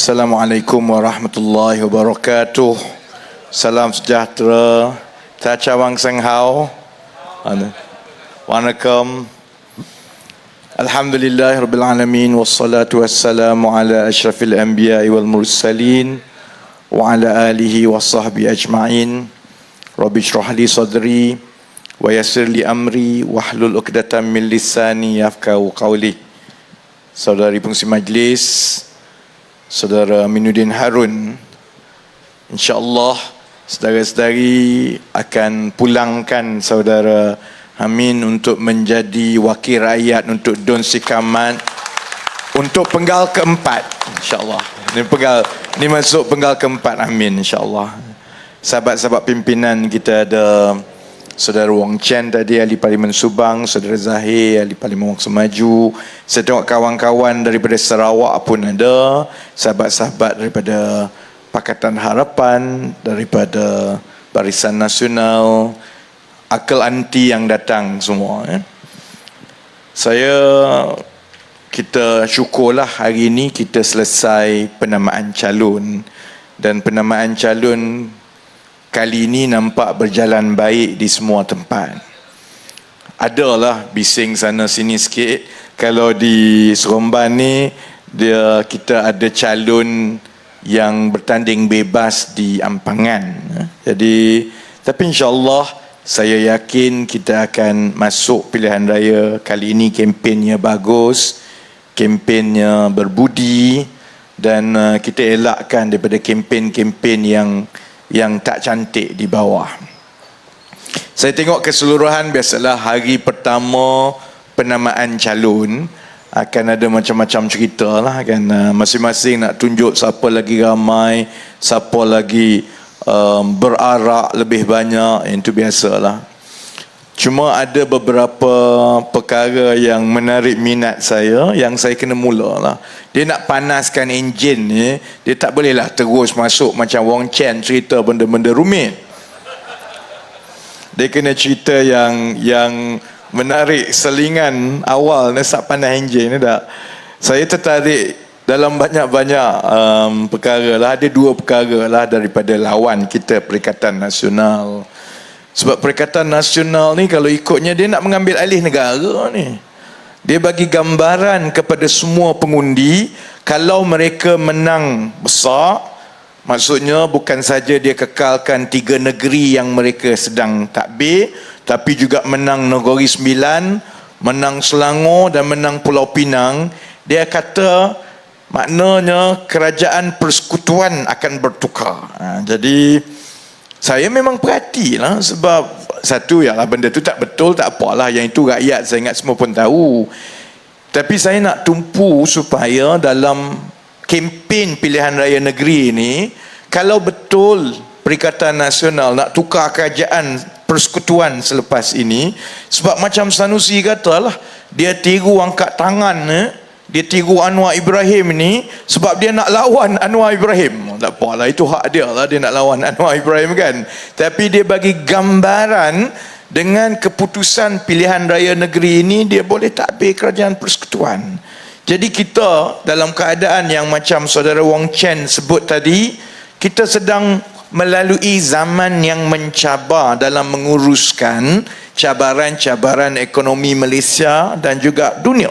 Assalamualaikum warahmatullahi wabarakatuh. Salam sejahtera. Tacha Wang Seng Hao. Wanakkam. Alhamdulillah Rabbil Alamin. Wassalatu wassalamu ala ashrafil anbiya wal mursalin. Wa ala alihi wa sahbihi ajma'in. Rabbi shrah li sadri. Wa yassir li amri. Wahlul uqdatan min lisani yafqahu qawli. Saudari pengisi majlis, Saudara Aminuddin Harun, insya-Allah saudara-saudari akan pulangkan saudara Amin untuk menjadi wakil rakyat untuk Dun Sikamat untuk penggal keempat, insya-Allah. Ini masuk penggal keempat Amin, insya-Allah. Sahabat-sahabat pimpinan kita ada Saudara Wong Chen tadi, Ahli Parlimen Subang, Saudara Zahir, Ahli Parlimen Wong Semaju. Saya tengok kawan-kawan daripada Sarawak pun ada, sahabat-sahabat daripada Pakatan Harapan, daripada Barisan Nasional, Akal Anti yang datang semua. Kita syukurlah hari ini kita selesai penamaan calon, dan penamaan calon kali ini nampak berjalan baik di semua tempat. Adalah bising sana sini sikit. Kalau di Seremban ni kita ada calon yang bertanding bebas di Ampangan. Jadi tapi insya-Allah saya yakin kita akan masuk pilihan raya kali ini. Kempennya bagus, kempennya berbudi, dan kita elakkan daripada kempen-kempen yang tak cantik di bawah. Saya tengok keseluruhan, biasalah hari pertama penamaan calon akan ada macam-macam cerita lah kan. Masing-masing nak tunjuk siapa lagi ramai, siapa lagi berarak lebih banyak. Itu biasalah. Cuma ada beberapa perkara yang menarik minat saya, yang saya kena mula lah. Dia nak panaskan enjin ni, dia tak bolehlah terus masuk macam Wong Chen cerita benda-benda rumit. Dia kena cerita yang menarik selingan awal ni, sak panas enjin ni dah. Saya tertarik dalam banyak-banyak perkara lah. Ada dua perkara lah daripada lawan kita, Perikatan Nasional. Sebab Perikatan Nasional ni kalau ikutnya dia nak mengambil alih negara ni. Dia bagi gambaran kepada semua pengundi, kalau mereka menang besar, maksudnya bukan saja dia kekalkan 3 negeri yang mereka sedang takbir, tapi juga menang Negeri Sembilan, menang Selangor dan menang Pulau Pinang. Dia kata maknanya kerajaan persekutuan akan bertukar. Jadi saya memang perhatilah, sebab satu ialah benda tu tak betul, tak apalah, yang itu rakyat saya ingat semua pun tahu. Tapi saya nak tumpu supaya dalam kempen pilihan raya negeri ini, kalau betul Perikatan Nasional nak tukar kerajaan persekutuan selepas ini, sebab macam Sanusi katalah, dia tiru angkat tangan, dia tiru Anwar Ibrahim ni sebab dia nak lawan Anwar Ibrahim. Tak apalah, itu hak dia lah, dia nak lawan Anwar Ibrahim kan. Tapi dia bagi gambaran dengan keputusan pilihan raya negeri ini, dia boleh takbir kerajaan persekutuan. Jadi kita dalam keadaan yang macam saudara Wong Chen sebut tadi, kita sedang melalui zaman yang mencabar dalam menguruskan cabaran-cabaran ekonomi Malaysia dan juga dunia.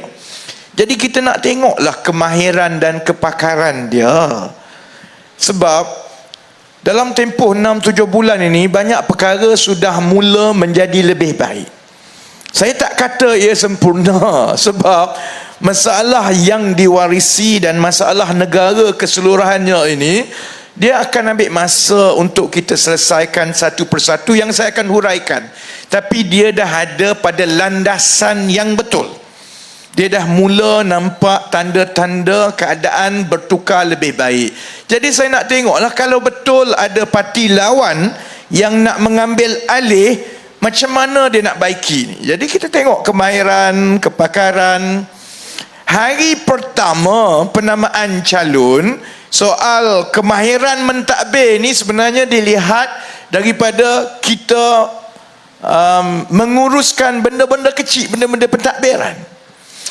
Jadi kita nak tengoklah kemahiran dan kepakaran dia. Sebab dalam tempoh 6-7 bulan ini, banyak perkara sudah mula menjadi lebih baik. Saya tak kata ia sempurna, sebab masalah yang diwarisi dan masalah negara keseluruhannya ini, dia akan ambil masa untuk kita selesaikan satu persatu, yang saya akan huraikan. Tapi dia dah ada pada landasan yang betul. Dia dah mula nampak tanda-tanda keadaan bertukar lebih baik. Jadi saya nak tengoklah, kalau betul ada parti lawan yang nak mengambil alih, macam mana dia nak baiki ni. Jadi kita tengok kemahiran, kepakaran. Hari pertama penamaan calon, soal kemahiran mentadbir ni sebenarnya dilihat daripada kita menguruskan benda-benda kecil, benda-benda pentadbiran.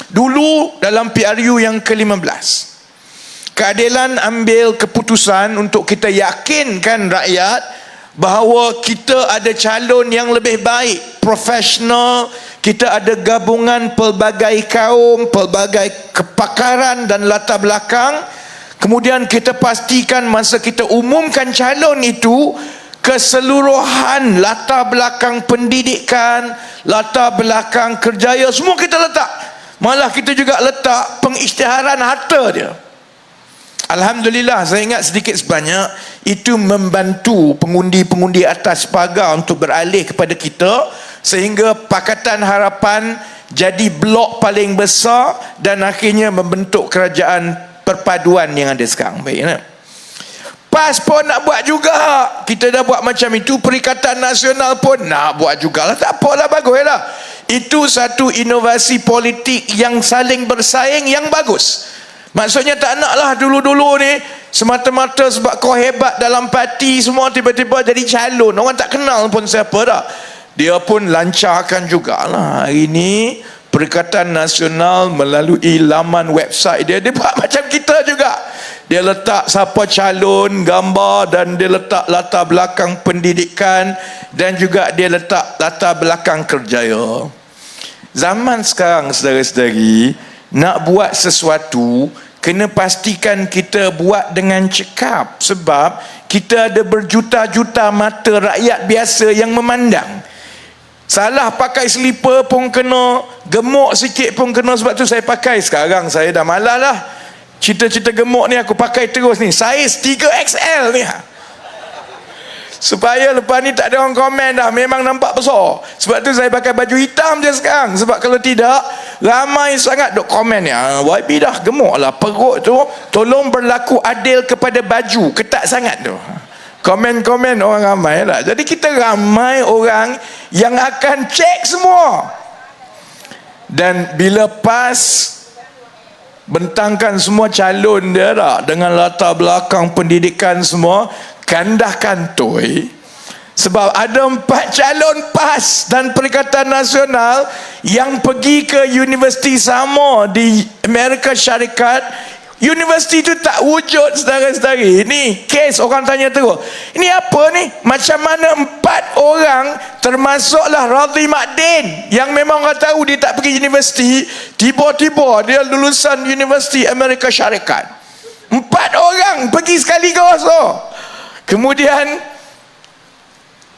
Dulu dalam PRU yang ke-15, keadilan ambil keputusan untuk kita yakinkan rakyat bahawa kita ada calon yang lebih baik, profesional. Kita ada gabungan pelbagai kaum, pelbagai kepakaran dan latar belakang. Kemudian kita pastikan masa kita umumkan calon itu, keseluruhan latar belakang pendidikan, latar belakang kerjaya, semua kita letak. Malah kita juga letak pengisytiharan harta dia. Alhamdulillah, saya ingat sedikit sebanyak itu membantu pengundi-pengundi atas pagar untuk beralih kepada kita, sehingga Pakatan Harapan jadi blok paling besar dan akhirnya membentuk kerajaan perpaduan yang ada sekarang. Baik, tak? PAS pun nak buat juga. Kita dah buat macam itu. Perikatan Nasional pun nak buat jugalah. Tak apalah, baguslah. Itu satu inovasi politik yang saling bersaing yang bagus. Maksudnya tak naklah dulu-dulu ni semata-mata sebab kau hebat dalam parti semua tiba-tiba jadi calon. Orang tak kenal pun siapa dah. Dia pun lancarkan jugalah. Hari ni Perikatan Nasional melalui laman website dia buat macam kita juga. Dia letak siapa calon, gambar, dan dia letak latar belakang pendidikan, dan juga dia letak latar belakang kerjaya. Zaman sekarang, saudara-saudari, nak buat sesuatu kena pastikan kita buat dengan cekap, sebab kita ada berjuta-juta mata rakyat biasa yang memandang. Salah pakai slipper pun kena, gemuk sikit pun kena. Sebab tu saya pakai sekarang. Saya dah malas lah cerita-cerita gemuk ni, aku pakai terus ni saiz 3XL ni, supaya lepas ni tak ada orang komen dah memang nampak besar. Sebab tu saya pakai baju hitam je sekarang. Sebab kalau tidak, ramai sangat duk komen ni, YB dah gemuk lah, perut tu tolong berlaku adil kepada baju, ketat sangat tu. Komen-komen orang ramai lah. Jadi kita ramai orang yang akan cek semua. Dan bila PAS bentangkan semua calon dia tak, dengan latar belakang pendidikan semua, kandah kantoi. Sebab ada 4 calon PAS dan Perikatan Nasional yang pergi ke universiti sama di Amerika Syarikat. Universiti itu tak wujud, saudara-saudari. Ni kes orang tanya terus, ini apa ni? Macam mana 4 orang, termasuklah Radhi Makdin, yang memang orang tahu dia tak pergi universiti, tiba-tiba dia lulusan Universiti Amerika Syarikat. 4 orang pergi sekaligus. Kemudian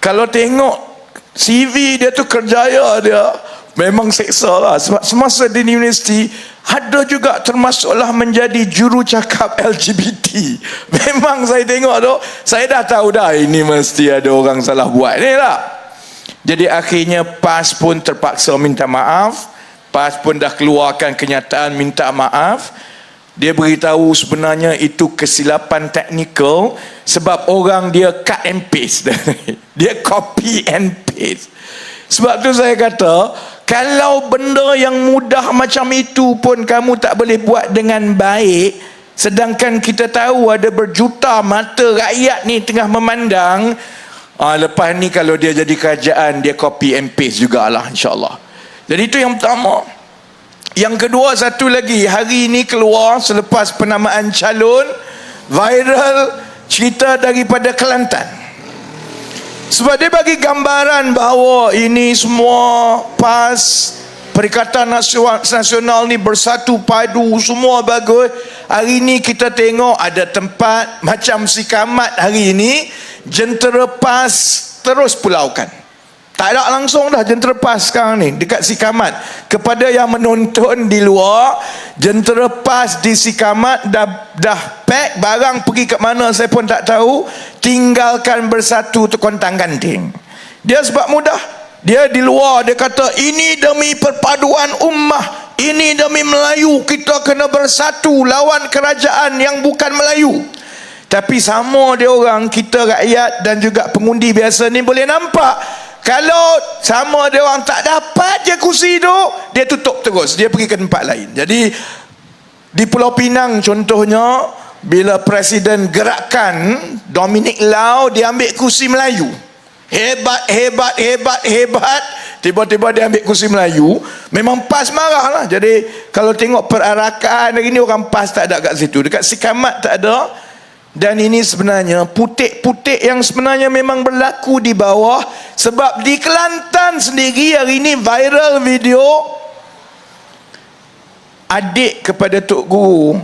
kalau tengok CV dia tu, kerjaya dia memang seksa lah. Sebab semasa di universiti ada juga termasuklah menjadi jurucakap LGBT. Memang saya tengok tu, saya dah tahu dah ini mesti ada orang salah buat ni lah. Jadi akhirnya PAS pun terpaksa minta maaf. PAS pun dah keluarkan kenyataan minta maaf. Dia beritahu sebenarnya itu kesilapan teknikal, sebab orang dia cut and paste. Dia copy and paste. Sebab tu saya kata, kalau benda yang mudah macam itu pun kamu tak boleh buat dengan baik, sedangkan kita tahu ada berjuta mata rakyat ni tengah memandang, lepas ni kalau dia jadi kerajaan, dia copy and paste jugalah, insyaAllah. Jadi itu yang pertama. Yang kedua, satu lagi, hari ini keluar selepas penamaan calon, viral cerita daripada Kelantan. Sebab dia bagi gambaran bahawa ini semua PAS, Perikatan Nasional ni bersatu padu, semua bagus. Hari ni kita tengok ada tempat macam Sikamat hari ini, jentera PAS terus pulaukan. Tak ada langsung dah jentera PAS sekarang ni dekat Sikamat. Kepada yang menonton di luar, jentera PAS di Sikamat dah pack barang pergi ke mana saya pun tak tahu. Tinggalkan bersatu tu kontang ganting. Dia sebab mudah, dia di luar, dia kata ini demi perpaduan ummah, ini demi Melayu, kita kena bersatu lawan kerajaan yang bukan Melayu. Tapi sama dia orang, kita rakyat dan juga pengundi biasa ni boleh nampak, kalau sama dia orang tak dapat je kursi tu, dia tutup terus, dia pergi ke tempat lain. Jadi di Pulau Pinang contohnya, bila Presiden gerakkan Dominic Lau, dia ambil kursi Melayu. Hebat. Tiba-tiba dia ambil kursi Melayu, memang PAS marah lah. Jadi kalau tengok perarakan hari ni, orang PAS tak ada kat situ, dekat Sikamat tak ada. Dan ini sebenarnya putik-putik yang sebenarnya memang berlaku di bawah. Sebab di Kelantan sendiri hari ini viral video adik kepada Tok Guru,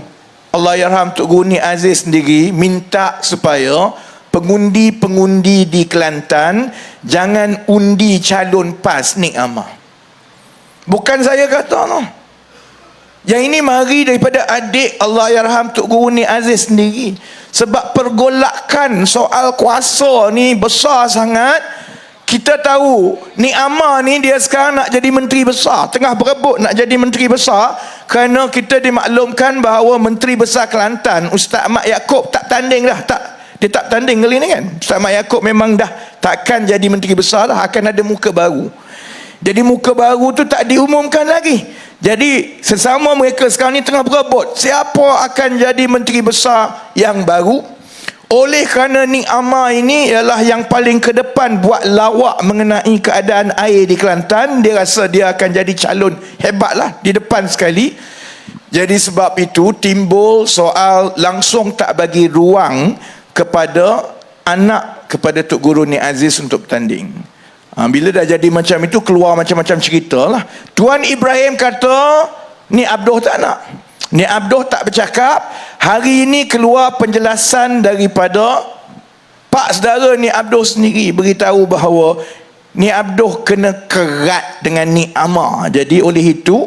Allahyarham Tok Guru Nik Aziz sendiri, minta supaya pengundi-pengundi di Kelantan jangan undi calon PAS Nik Amar. Bukan saya kata no. Yang ini mari daripada adik Allahyarham Tok Guru Nik Aziz sendiri. Sebab pergolakan soal kuasa ni besar sangat. Kita tahu Nik Amar ni dia sekarang nak jadi menteri besar, tengah berebut nak jadi menteri besar, kerana kita dimaklumkan bahawa menteri besar Kelantan Ustaz Ahmad Yaakob tak tanding dah. Dia tak tanding kali ni kan. Ustaz Ahmad Yaakob memang dah takkan jadi menteri besar dah, akan ada muka baru. Jadi muka baru tu tak diumumkan lagi. Jadi sesama mereka sekarang ni tengah berebut siapa akan jadi menteri besar yang baru. Oleh kerana Nik Amar ini ialah yang paling ke depan buat lawak mengenai keadaan air di Kelantan, dia rasa dia akan jadi calon hebat lah di depan sekali. Jadi sebab itu timbul soal langsung tak bagi ruang kepada anak kepada Tok Guru Nik Aziz untuk bertanding. Bila dah jadi macam itu, keluar macam-macam cerita lah. Tuan Ibrahim kata Nik Abdul tak nak, Nik Abdul tak bercakap. Hari ini keluar penjelasan daripada Pak Saudara Nik Abdul sendiri, beritahu bahawa Nik Abdul kena kerat dengan Nik Amar. Jadi oleh itu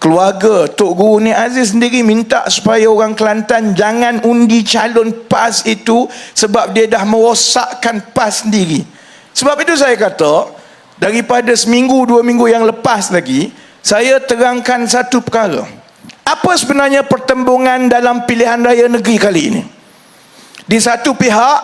keluarga Tok Guru Nik Aziz sendiri minta supaya orang Kelantan jangan undi calon PAS itu, sebab dia dah merosakkan PAS sendiri. Sebab itu saya kata, daripada seminggu 2 minggu yang lepas lagi, saya terangkan satu perkara. Apa sebenarnya pertembungan dalam pilihan raya negeri kali ini? Di satu pihak,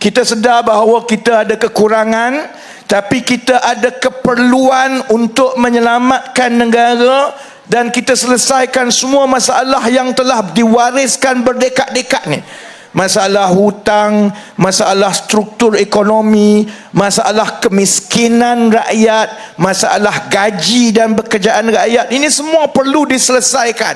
kita sedar bahawa kita ada kekurangan, tapi kita ada keperluan untuk menyelamatkan negara dan kita selesaikan semua masalah yang telah diwariskan berdekad-dekad ni. Masalah hutang, masalah struktur ekonomi, masalah kemiskinan rakyat, masalah gaji dan pekerjaan rakyat. Ini semua perlu diselesaikan.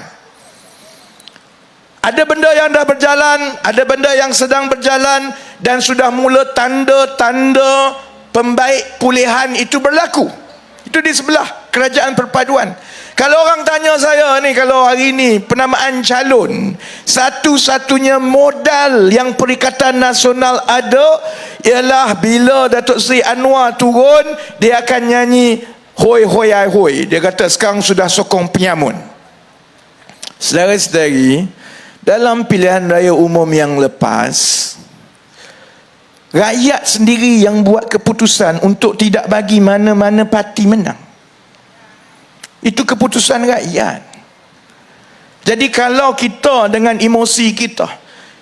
Ada benda yang dah berjalan, ada benda yang sedang berjalan, dan sudah mula tanda-tanda pembaik pulihan itu berlaku. Itu di sebelah Kerajaan Perpaduan. Kalau orang tanya saya ni, kalau hari ni penamaan calon, satu-satunya modal yang Perikatan Nasional ada ialah bila Datuk Seri Anwar turun, dia akan nyanyi hoi hoi ai hoi. Dia kata sekarang sudah sokong penyamun. Saudara-saudari, dalam pilihan raya umum yang lepas, rakyat sendiri yang buat keputusan untuk tidak bagi mana-mana parti menang. Itu keputusan rakyat. Jadi kalau kita dengan emosi kita,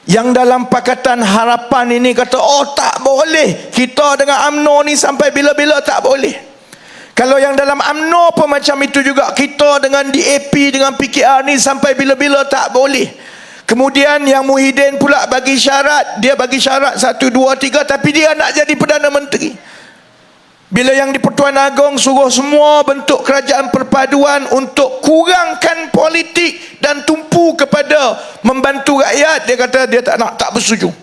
yang dalam Pakatan Harapan ini kata, oh tak boleh, kita dengan UMNO ni sampai bila-bila tak boleh. Kalau yang dalam UMNO pun macam itu juga, kita dengan DAP, dengan PKR ni sampai bila-bila tak boleh. Kemudian yang Muhyiddin pula bagi syarat, dia bagi syarat 1, 2, 3, tapi dia nak jadi Perdana Menteri. Bila yang di Pertuan Agong suruh semua bentuk kerajaan perpaduan untuk kurangkan politik dan tumpu kepada membantu rakyat, dia kata dia tak bersetuju.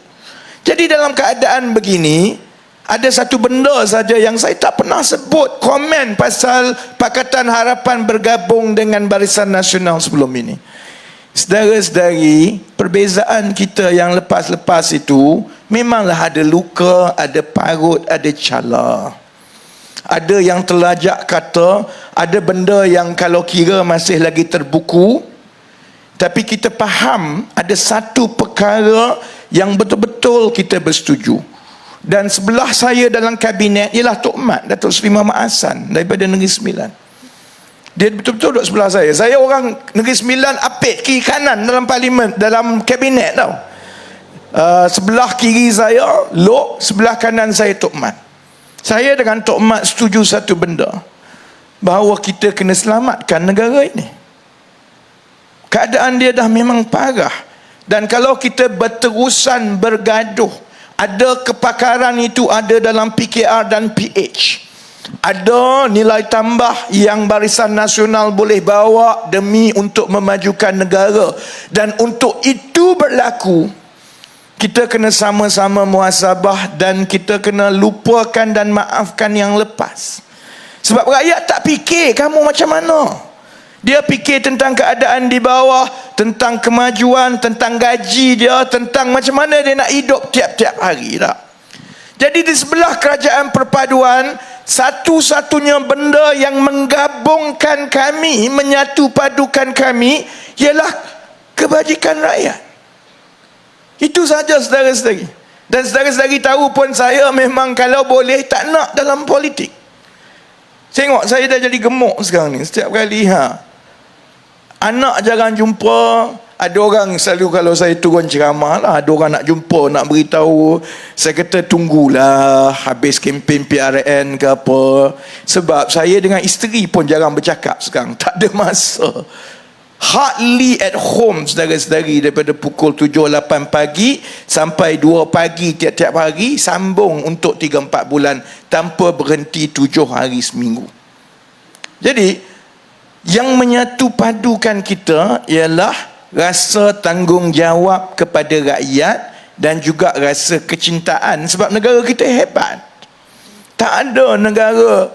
Jadi dalam keadaan begini, ada satu benda saja yang saya tak pernah sebut, komen pasal Pakatan Harapan bergabung dengan Barisan Nasional sebelum ini. Saudara-saudari, perbezaan kita yang lepas-lepas itu memanglah ada luka, ada parut, ada cala. Ada yang terlajak kata, ada benda yang kalau kira masih lagi terbuku, tapi kita faham ada satu perkara yang betul-betul kita bersetuju. Dan sebelah saya dalam kabinet ialah Tok Mat, Datuk Seri Muhammad Hassan daripada Negeri Sembilan. Dia betul-betul duduk sebelah saya. Saya orang Negeri Sembilan apit kiri kanan dalam parlimen, dalam kabinet tau. Sebelah kiri saya Lok, sebelah kanan saya Tok Mat. Saya dengan Tok Mat setuju satu benda, bahawa kita kena selamatkan negara ini. Keadaan dia dah memang parah. Dan kalau kita berterusan bergaduh, ada kepakaran itu ada dalam PKR dan PH. Ada nilai tambah yang Barisan Nasional boleh bawa demi untuk memajukan negara. Dan untuk itu berlaku, kita kena sama-sama muhasabah dan kita kena lupakan dan maafkan yang lepas. Sebab rakyat tak fikir kamu macam mana. Dia fikir tentang keadaan di bawah, tentang kemajuan, tentang gaji dia, tentang macam mana dia nak hidup tiap-tiap hari tak. Jadi di sebelah kerajaan perpaduan, satu-satunya benda yang menggabungkan kami, menyatu padukan kami, ialah kebajikan rakyat. Itu saja saudara-saudari. Dan saudara-saudari tahu pun saya memang kalau boleh tak nak dalam politik. Tengok saya dah jadi gemuk sekarang ni. Setiap kali anak jarang jumpa. Ada orang selalu kalau saya turun ceramah lah, ada orang nak jumpa, nak beritahu. Saya kata tunggulah habis kempen PRN ke apa. Sebab saya dengan isteri pun jarang bercakap sekarang. Tak ada masa. Hardly at home saudara-saudari, daripada pukul 7-8 pagi sampai 2 pagi tiap-tiap hari, sambung untuk 3-4 bulan tanpa berhenti 7 hari seminggu. Jadi yang menyatu padukan kita ialah rasa tanggungjawab kepada rakyat dan juga rasa kecintaan. Sebab negara kita hebat. Tak ada negara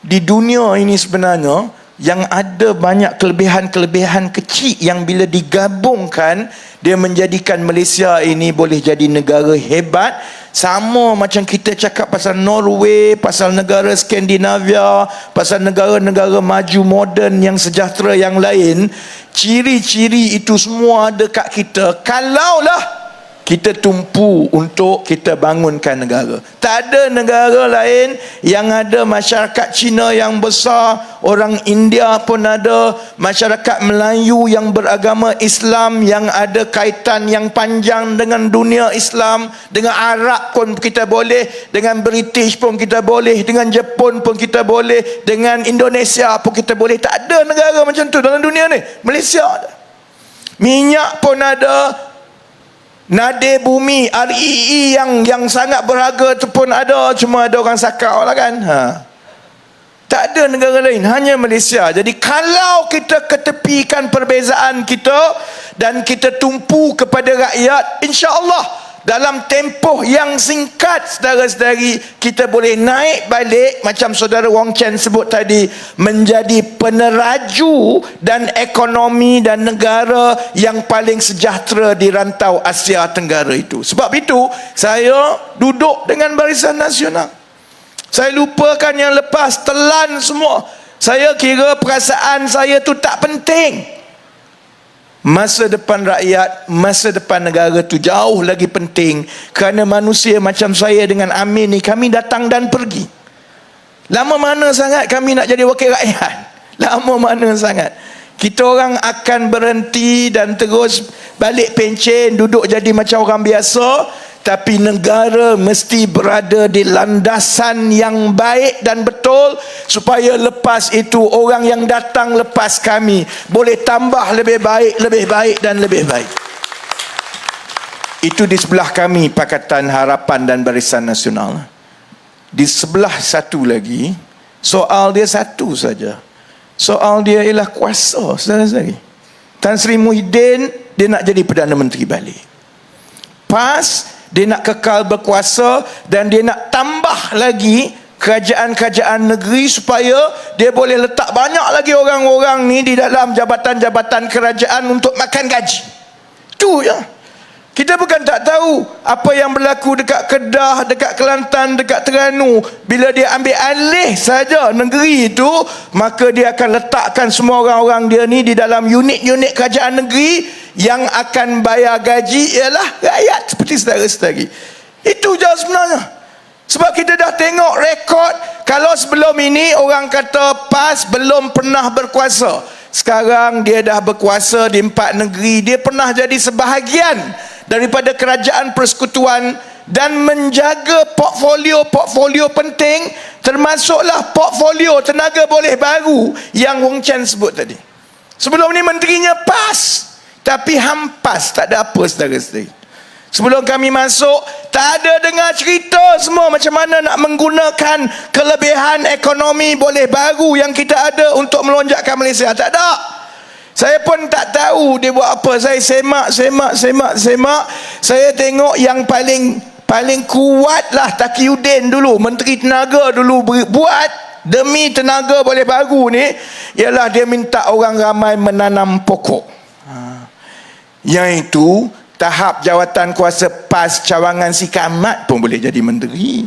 di dunia ini sebenarnya yang ada banyak kelebihan-kelebihan kecil yang bila digabungkan dia menjadikan Malaysia ini boleh jadi negara hebat. Sama macam kita cakap pasal Norway, pasal negara Skandinavia, pasal negara-negara maju moden yang sejahtera yang lain. Ciri-ciri itu semua ada kat kita kalaulah kita tumpu untuk kita bangunkan negara. Tak ada negara lain yang ada masyarakat Cina yang besar, orang India pun ada, masyarakat Melayu yang beragama Islam, yang ada kaitan yang panjang dengan dunia Islam, dengan Arab pun kita boleh, dengan British pun kita boleh, dengan Jepun pun kita boleh, dengan Indonesia pun kita boleh. Tak ada negara macam tu dalam dunia ni. Malaysia ada. Minyak pun ada. Nadir bumi REE yang sangat berharga tu pun ada, cuma ada orang sakau lah kan. Tak ada negara lain, hanya Malaysia. Jadi kalau kita ketepikan perbezaan kita dan kita tumpu kepada rakyat, insya-Allah dalam tempoh yang singkat saudara-saudari kita boleh naik balik macam saudara Wong Chen sebut tadi, menjadi peneraju dan ekonomi dan negara yang paling sejahtera di rantau Asia Tenggara itu. Sebab itu saya duduk dengan Barisan Nasional. Saya lupakan yang lepas, telan semua. Saya kira perasaan saya tu tak penting. Masa depan rakyat, masa depan negara tu jauh lagi penting. Kerana manusia macam saya dengan Amin ni, kami datang dan pergi. Lama mana sangat kami nak jadi wakil rakyat? Lama mana sangat? Kita orang akan berhenti dan terus balik pencen, duduk jadi macam orang biasa. Tapi negara mesti berada di landasan yang baik dan betul, supaya lepas itu orang yang datang lepas kami boleh tambah lebih baik dan lebih baik. Itu di sebelah kami Pakatan Harapan dan Barisan Nasional. Di sebelah satu lagi, soal dia satu saja. Soal dia ialah kuasa, saudara-saudari. Tan Sri Muhyiddin dia nak jadi Perdana Menteri balik. Dia nak kekal berkuasa dan dia nak tambah lagi kerajaan-kerajaan negeri supaya dia boleh letak banyak lagi orang-orang ni di dalam jabatan-jabatan kerajaan untuk makan gaji. Itu je. Kita bukan tak tahu apa yang berlaku dekat Kedah, dekat Kelantan, dekat Terengganu. Bila dia ambil alih saja negeri itu, maka dia akan letakkan semua orang-orang dia ni di dalam unit-unit kerajaan negeri. Yang akan bayar gaji ialah rakyat, seperti saudara-saudari. Itu je sebenarnya. Sebab kita dah tengok rekod. Kalau sebelum ini orang kata PAS belum pernah berkuasa, sekarang dia dah berkuasa di 4 negeri. Dia pernah jadi sebahagian daripada kerajaan persekutuan dan menjaga portfolio penting, termasuklah portfolio tenaga boleh baru yang Wong Chen sebut tadi. Sebelum ni menterinya PAS, tapi hampas, tak ada apa saudara-saudari. Sebelum kami masuk, tak ada dengar cerita semua macam mana nak menggunakan kelebihan ekonomi boleh baru yang kita ada untuk melonjakkan Malaysia. Tak ada. Saya pun tak tahu dia buat apa. Saya semak. Saya tengok yang paling kuat lah Taqiyuddin dulu, Menteri Tenaga dulu buat demi tenaga boleh baru ni, ialah dia minta orang ramai menanam pokok. Yang itu tahap jawatan kuasa PAS cawangan si Kamat pun boleh jadi menteri.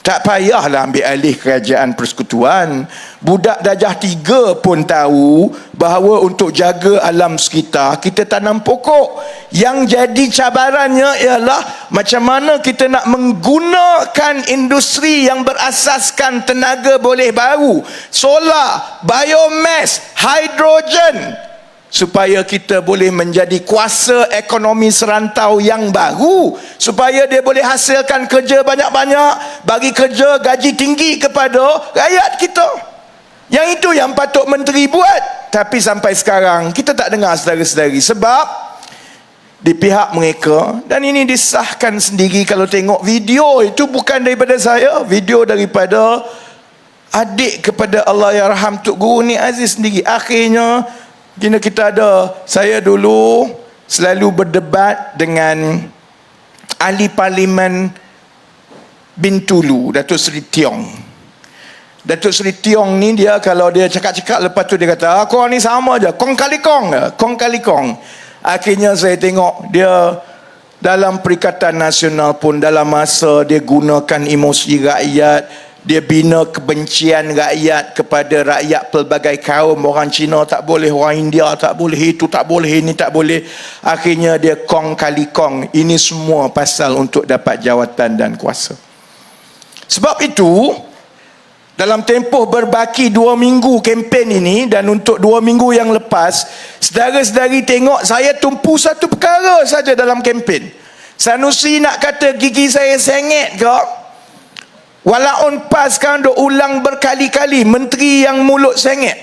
Tak payahlah ambil alih kerajaan persekutuan. Budak darjah 3 pun tahu bahawa untuk jaga alam sekitar kita tanam pokok. Yang jadi cabarannya ialah macam mana kita nak menggunakan industri yang berasaskan tenaga boleh baru, solar, biomass, hidrogen, supaya kita boleh menjadi kuasa ekonomi serantau yang baru, supaya dia boleh hasilkan kerja banyak-banyak, bagi kerja gaji tinggi kepada rakyat kita. Yang itu yang patut menteri buat. Tapi sampai sekarang kita tak dengar saudara-saudari, sebab di pihak mereka, dan ini disahkan sendiri kalau tengok video itu, bukan daripada saya, video daripada adik kepada Allahyarham Tok Guru Ni Aziz sendiri. Akhirnya kita ada, saya dulu selalu berdebat dengan ahli parlimen Bintulu, Datuk Seri Tiong. Datuk Seri Tiong ni dia, kalau dia cakap-cakap, lepas tu dia kata, kau ni sama je, kong kali kong. Akhirnya saya tengok dia dalam Perikatan Nasional pun, dalam masa dia gunakan emosi rakyat, dia bina kebencian rakyat kepada rakyat pelbagai kaum. Orang Cina tak boleh, orang India tak boleh, itu tak boleh, ini tak boleh. Akhirnya dia kong kali kong. Ini semua pasal untuk dapat jawatan dan kuasa. Sebab itu, dalam tempoh berbaki 2 minggu kempen ini, dan untuk 2 minggu yang lepas, saudara-saudari tengok saya tumpu satu perkara saja dalam kempen. Sanusi nak kata gigi saya sengit ke? Walaupun PAS sekarang duk ulang berkali-kali, menteri yang mulut sengit.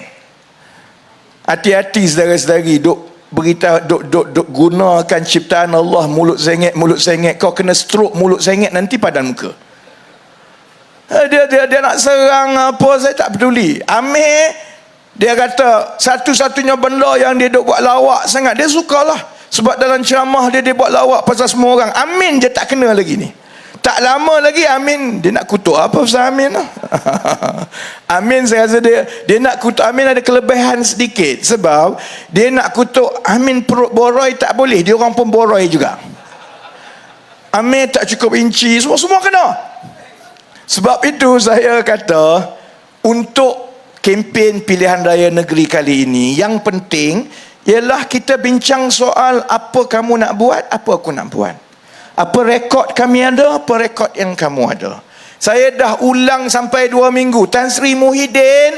Hati-hati saudara-saudari, duk beritahu, duk gunakan ciptaan Allah, mulut sengit. Kau kena stroke mulut sengit nanti padan muka. Dia nak serang apa, saya tak peduli. Amir, dia kata satu-satunya benda yang dia duk buat lawak sangat, dia sukalah. Sebab dalam ceramah dia buat lawak pasal semua orang. Amin je tak kena lagi ni. Tak lama lagi Amin, dia nak kutuk apa pasal Amin lah. Amin, saya rasa dia nak kutuk Amin ada kelebihan sedikit. Sebab dia nak kutuk Amin perut boroi tak boleh, dia orang pun boroi juga. Amin tak cukup inci, semua kena. Sebab itu saya kata, untuk kempen pilihan raya negeri kali ini, yang penting ialah kita bincang soal apa kamu nak buat, apa aku nak buat. Apa rekod kami ada, apa rekod yang kamu ada. Saya dah ulang sampai 2 minggu. Tan Sri Muhyiddin,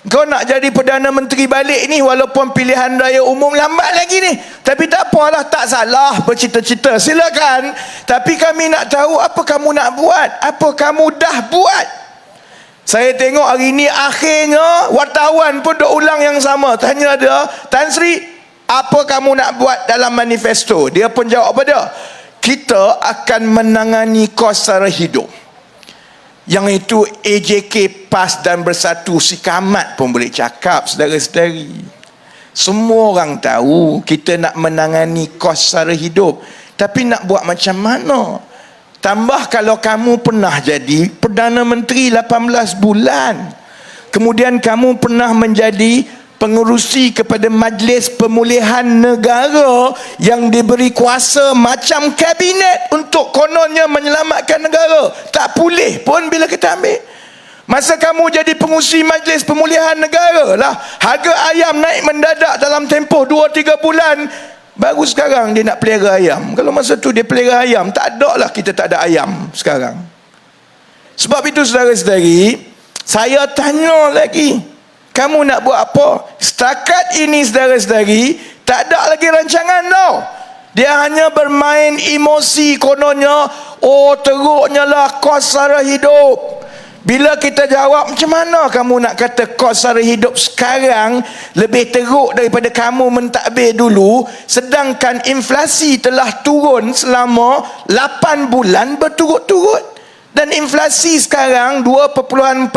kau nak jadi Perdana Menteri balik ni, walaupun pilihan raya umum lambat lagi ni. Tapi tak apalah, tak salah bercita-cita, silakan. Tapi kami nak tahu apa kamu nak buat, apa kamu dah buat. Saya tengok hari ni akhirnya wartawan pun dah ulang yang sama. Tanya dia, Tan Sri, apa kamu nak buat dalam manifesto? Dia pun jawab apa dia? Kita akan menangani kos sara hidup. Yang itu AJK, PAS dan Bersatu, si Kamat pun boleh cakap, saudara-saudari. Semua orang tahu kita nak menangani kos sara hidup. Tapi nak buat macam mana? Tambah kalau kamu pernah jadi Perdana Menteri 18 bulan. Kemudian kamu pernah menjadi pengurusi kepada Majlis Pemulihan Negara yang diberi kuasa macam kabinet untuk kononnya menyelamatkan negara. Tak pulih pun bila kita ambil. Masa kamu jadi pengurusi Majlis Pemulihan Negara lah, harga ayam naik mendadak dalam tempoh 2-3 bulan. Baru sekarang dia nak pelihara ayam. Kalau masa tu dia pelihara ayam, tak ada lah kita tak ada ayam sekarang. Sebab itu saudara-saudari, saya tanya lagi, kamu nak buat apa? Setakat ini saudara-saudari, tak ada lagi rancangan tau. Dia hanya bermain emosi kononnya. Oh, teruknya lah kos sara hidup. Bila kita jawab, macam mana kamu nak kata kos sara hidup sekarang lebih teruk daripada kamu mentadbir dulu, sedangkan inflasi telah turun selama 8 bulan berturut-turut. Dan inflasi sekarang 2.4%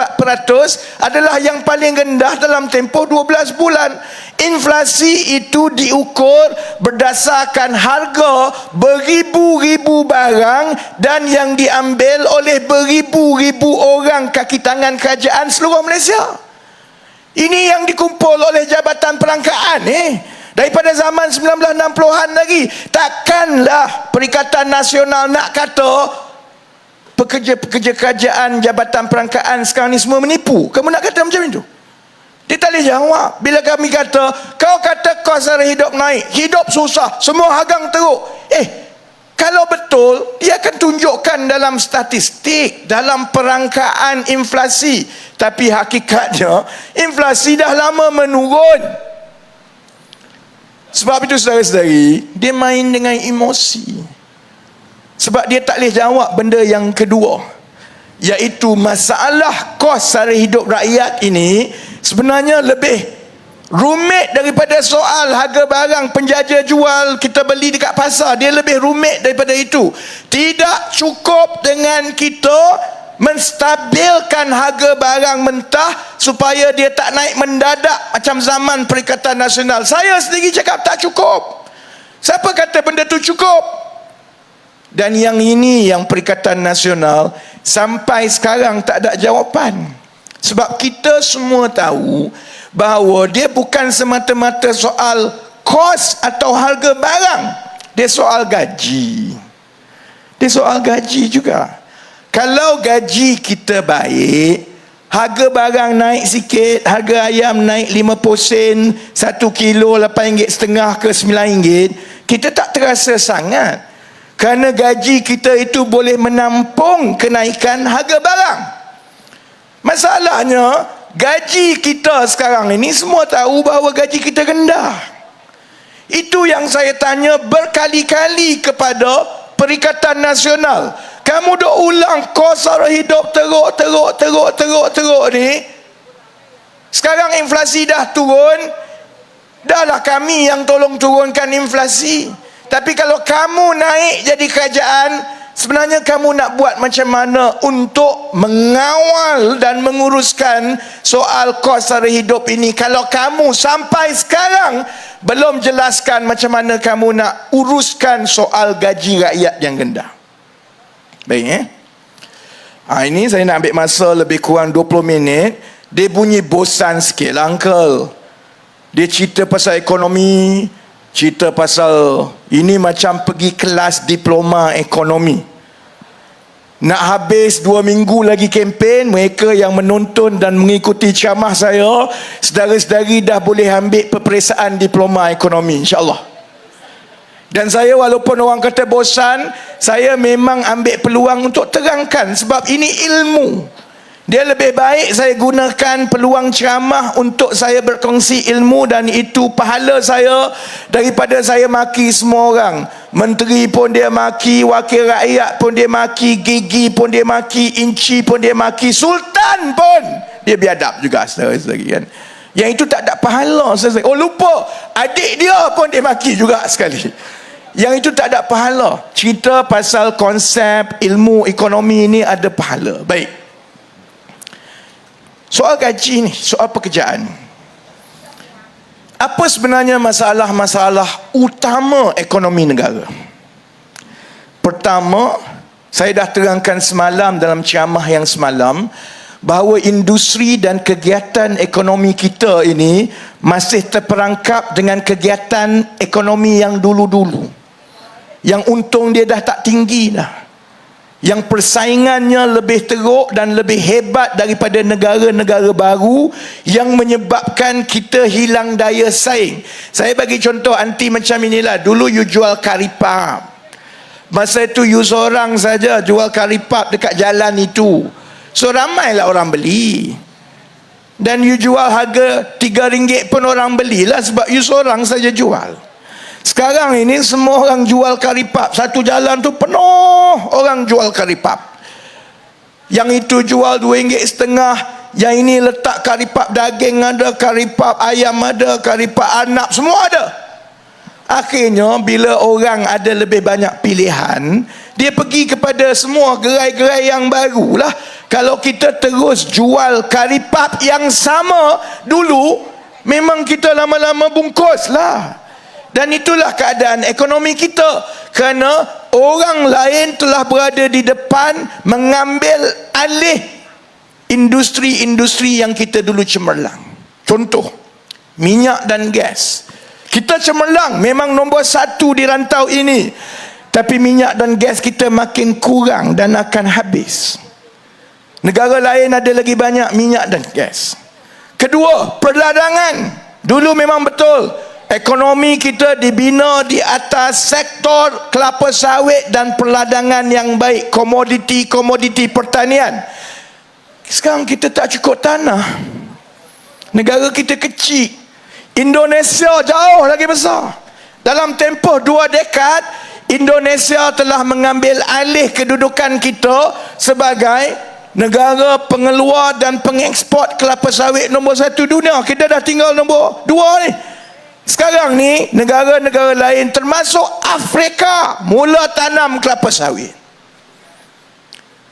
adalah yang paling rendah dalam tempoh 12 bulan. Inflasi itu diukur berdasarkan harga beribu-ribu barang dan yang diambil oleh beribu-ribu orang kaki tangan kerajaan seluruh Malaysia. Ini yang dikumpul oleh Jabatan Perangkaan daripada zaman 1960-an lagi. Takkanlah Perikatan Nasional nak kata pekerja-pekerja kerajaan, Jabatan Perangkaan sekarang ni semua menipu? Kamu nak kata macam itu? Dia tak boleh jawab. Bila kami kata, kau kata kos sara hidup naik, hidup susah, semua harga teruk. Kalau betul, dia akan tunjukkan dalam statistik, dalam perangkaan inflasi. Tapi hakikatnya, inflasi dah lama menurun. Sebab itu saudara-saudari, dia main dengan emosi. Sebab dia tak boleh jawab benda yang kedua, iaitu masalah kos sara hidup rakyat ini sebenarnya lebih rumit daripada soal harga barang penjaja jual kita beli dekat pasar. Dia lebih rumit daripada itu. Tidak cukup dengan kita menstabilkan harga barang mentah supaya dia tak naik mendadak macam zaman Perikatan Nasional. Saya sendiri cakap tak cukup. Siapa kata benda tu cukup? Dan yang ini yang Perikatan Nasional sampai sekarang tak ada jawapan. Sebab kita semua tahu bahawa dia bukan semata-mata soal kos atau harga barang. Dia soal gaji. Dia soal gaji juga. Kalau gaji kita baik, harga barang naik sikit, harga ayam naik 50 sen, 1 kilo RM8.5 ke RM9, kita tak terasa sangat. Kerana gaji kita itu boleh menampung kenaikan harga barang. Masalahnya, gaji kita sekarang ini semua tahu bahawa gaji kita rendah. Itu yang saya tanya berkali-kali kepada Perikatan Nasional. Kamu duk ulang kos sara hidup teruk ni. Sekarang inflasi dah turun. Dahlah kami yang tolong turunkan inflasi. Tapi kalau kamu naik jadi kerajaan, sebenarnya kamu nak buat macam mana untuk mengawal dan menguruskan soal kos sara hidup ini, kalau kamu sampai sekarang belum jelaskan macam mana kamu nak uruskan soal gaji rakyat yang rendah. Baik ini saya nak ambil masa lebih kurang 20 minit. Dia bunyi bosan sikit lah uncle. Dia cerita pasal ekonomi, cerita pasal ini macam pergi kelas diploma ekonomi. Nak habis 2 minggu lagi kempen, mereka yang menonton dan mengikuti ceramah saya, saudara-saudari dah boleh ambil peperiksaan diploma ekonomi, insyaAllah. Dan saya walaupun orang kata bosan, saya memang ambil peluang untuk terangkan, sebab ini ilmu. Dia lebih baik saya gunakan peluang ceramah untuk saya berkongsi ilmu, dan itu pahala saya daripada saya maki semua orang. Menteri pun dia maki, wakil rakyat pun dia maki, gigi pun dia maki, inci pun dia maki, sultan pun dia biadab juga, saudara-saudari kan. Yang itu tak ada pahala, saudara. Oh lupa, adik dia pun dia maki juga sekali. Yang itu tak ada pahala. Cerita pasal konsep ilmu ekonomi ini ada pahala. Baik. Soal gaji ni, soal pekerjaan. Apa sebenarnya masalah-masalah utama ekonomi negara? Pertama, saya dah terangkan semalam dalam ceramah yang semalam, bahawa industri dan kegiatan ekonomi kita ini masih terperangkap dengan kegiatan ekonomi yang dulu-dulu, yang untung dia dah tak tinggi dah, yang persaingannya lebih teruk dan lebih hebat daripada negara-negara baru, yang menyebabkan kita hilang daya saing. Saya bagi contoh anti macam inilah. Dulu you jual karipap, masa itu you seorang saja jual karipap dekat jalan itu, so ramailah orang beli. Dan you jual harga RM3 pun orang belilah, sebab you seorang saja jual. Sekarang ini semua orang jual karipap, satu jalan tu penuh orang jual karipap. Yang itu jual RM2.5, yang ini letak karipap daging ada, karipap ayam ada, karipap anak, semua ada. Akhirnya bila orang ada lebih banyak pilihan, dia pergi kepada semua gerai-gerai yang baru lah. Kalau kita terus jual karipap yang sama dulu, memang kita lama-lama bungkus lah. Dan itulah keadaan ekonomi kita, kerana orang lain telah berada di depan mengambil alih industri-industri yang kita dulu cemerlang. Contoh, minyak dan gas. Kita cemerlang, memang nombor 1 di rantau ini. Tapi minyak dan gas kita makin kurang dan akan habis. Negara lain ada lagi banyak minyak dan gas. Kedua, perdagangan. Dulu memang betul, ekonomi kita dibina di atas sektor kelapa sawit dan perdagangan yang baik, komoditi pertanian. Sekarang kita tak cukup tanah. Negara kita kecil. Indonesia jauh lagi besar. Dalam tempoh 2 dekad, Indonesia telah mengambil alih kedudukan kita sebagai negara pengeluar dan pengeksport kelapa sawit nombor 1 dunia. Kita dah tinggal nombor 2 ni. Sekarang ni negara-negara lain termasuk Afrika mula tanam kelapa sawit.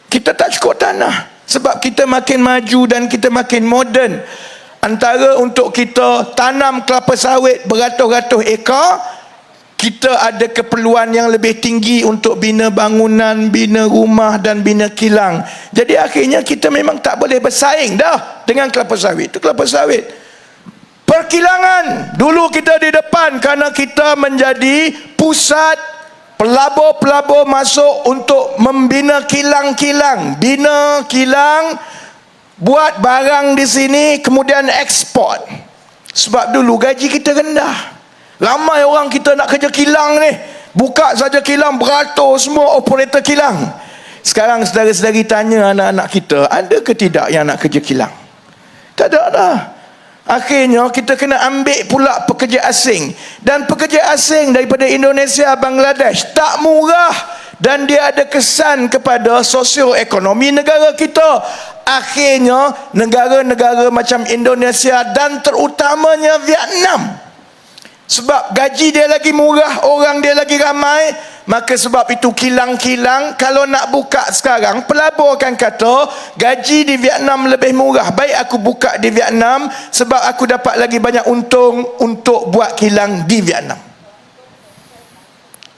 Kita tak cukup tanah sebab kita makin maju dan kita makin moden. Antara untuk kita tanam kelapa sawit beratus-ratus ekar, kita ada keperluan yang lebih tinggi untuk bina bangunan, bina rumah dan bina kilang. Jadi akhirnya kita memang tak boleh bersaing dah dengan kelapa sawit. Itu kelapa sawit. Perkilangan, dulu kita di depan kerana kita menjadi pusat pelabur-pelabur masuk untuk membina kilang-kilang. Bina kilang, buat barang di sini, kemudian ekspor. Sebab dulu gaji kita rendah. Ramai orang kita nak kerja kilang ni, buka saja kilang beratur semua operator kilang. Sekarang saudara-saudari tanya anak-anak kita, ada ke tidak yang nak kerja kilang? Tak ada dah. Akhirnya kita kena ambil pula pekerja asing. Dan pekerja asing daripada Indonesia, Bangladesh tak murah, dan dia ada kesan kepada sosioekonomi negara kita. Akhirnya negara-negara macam Indonesia dan terutamanya Vietnam, sebab gaji dia lagi murah, orang dia lagi ramai, maka sebab itu kilang-kilang kalau nak buka sekarang, pelabur akan kata gaji di Vietnam lebih murah, baik aku buka di Vietnam sebab aku dapat lagi banyak untung untuk buat kilang di Vietnam.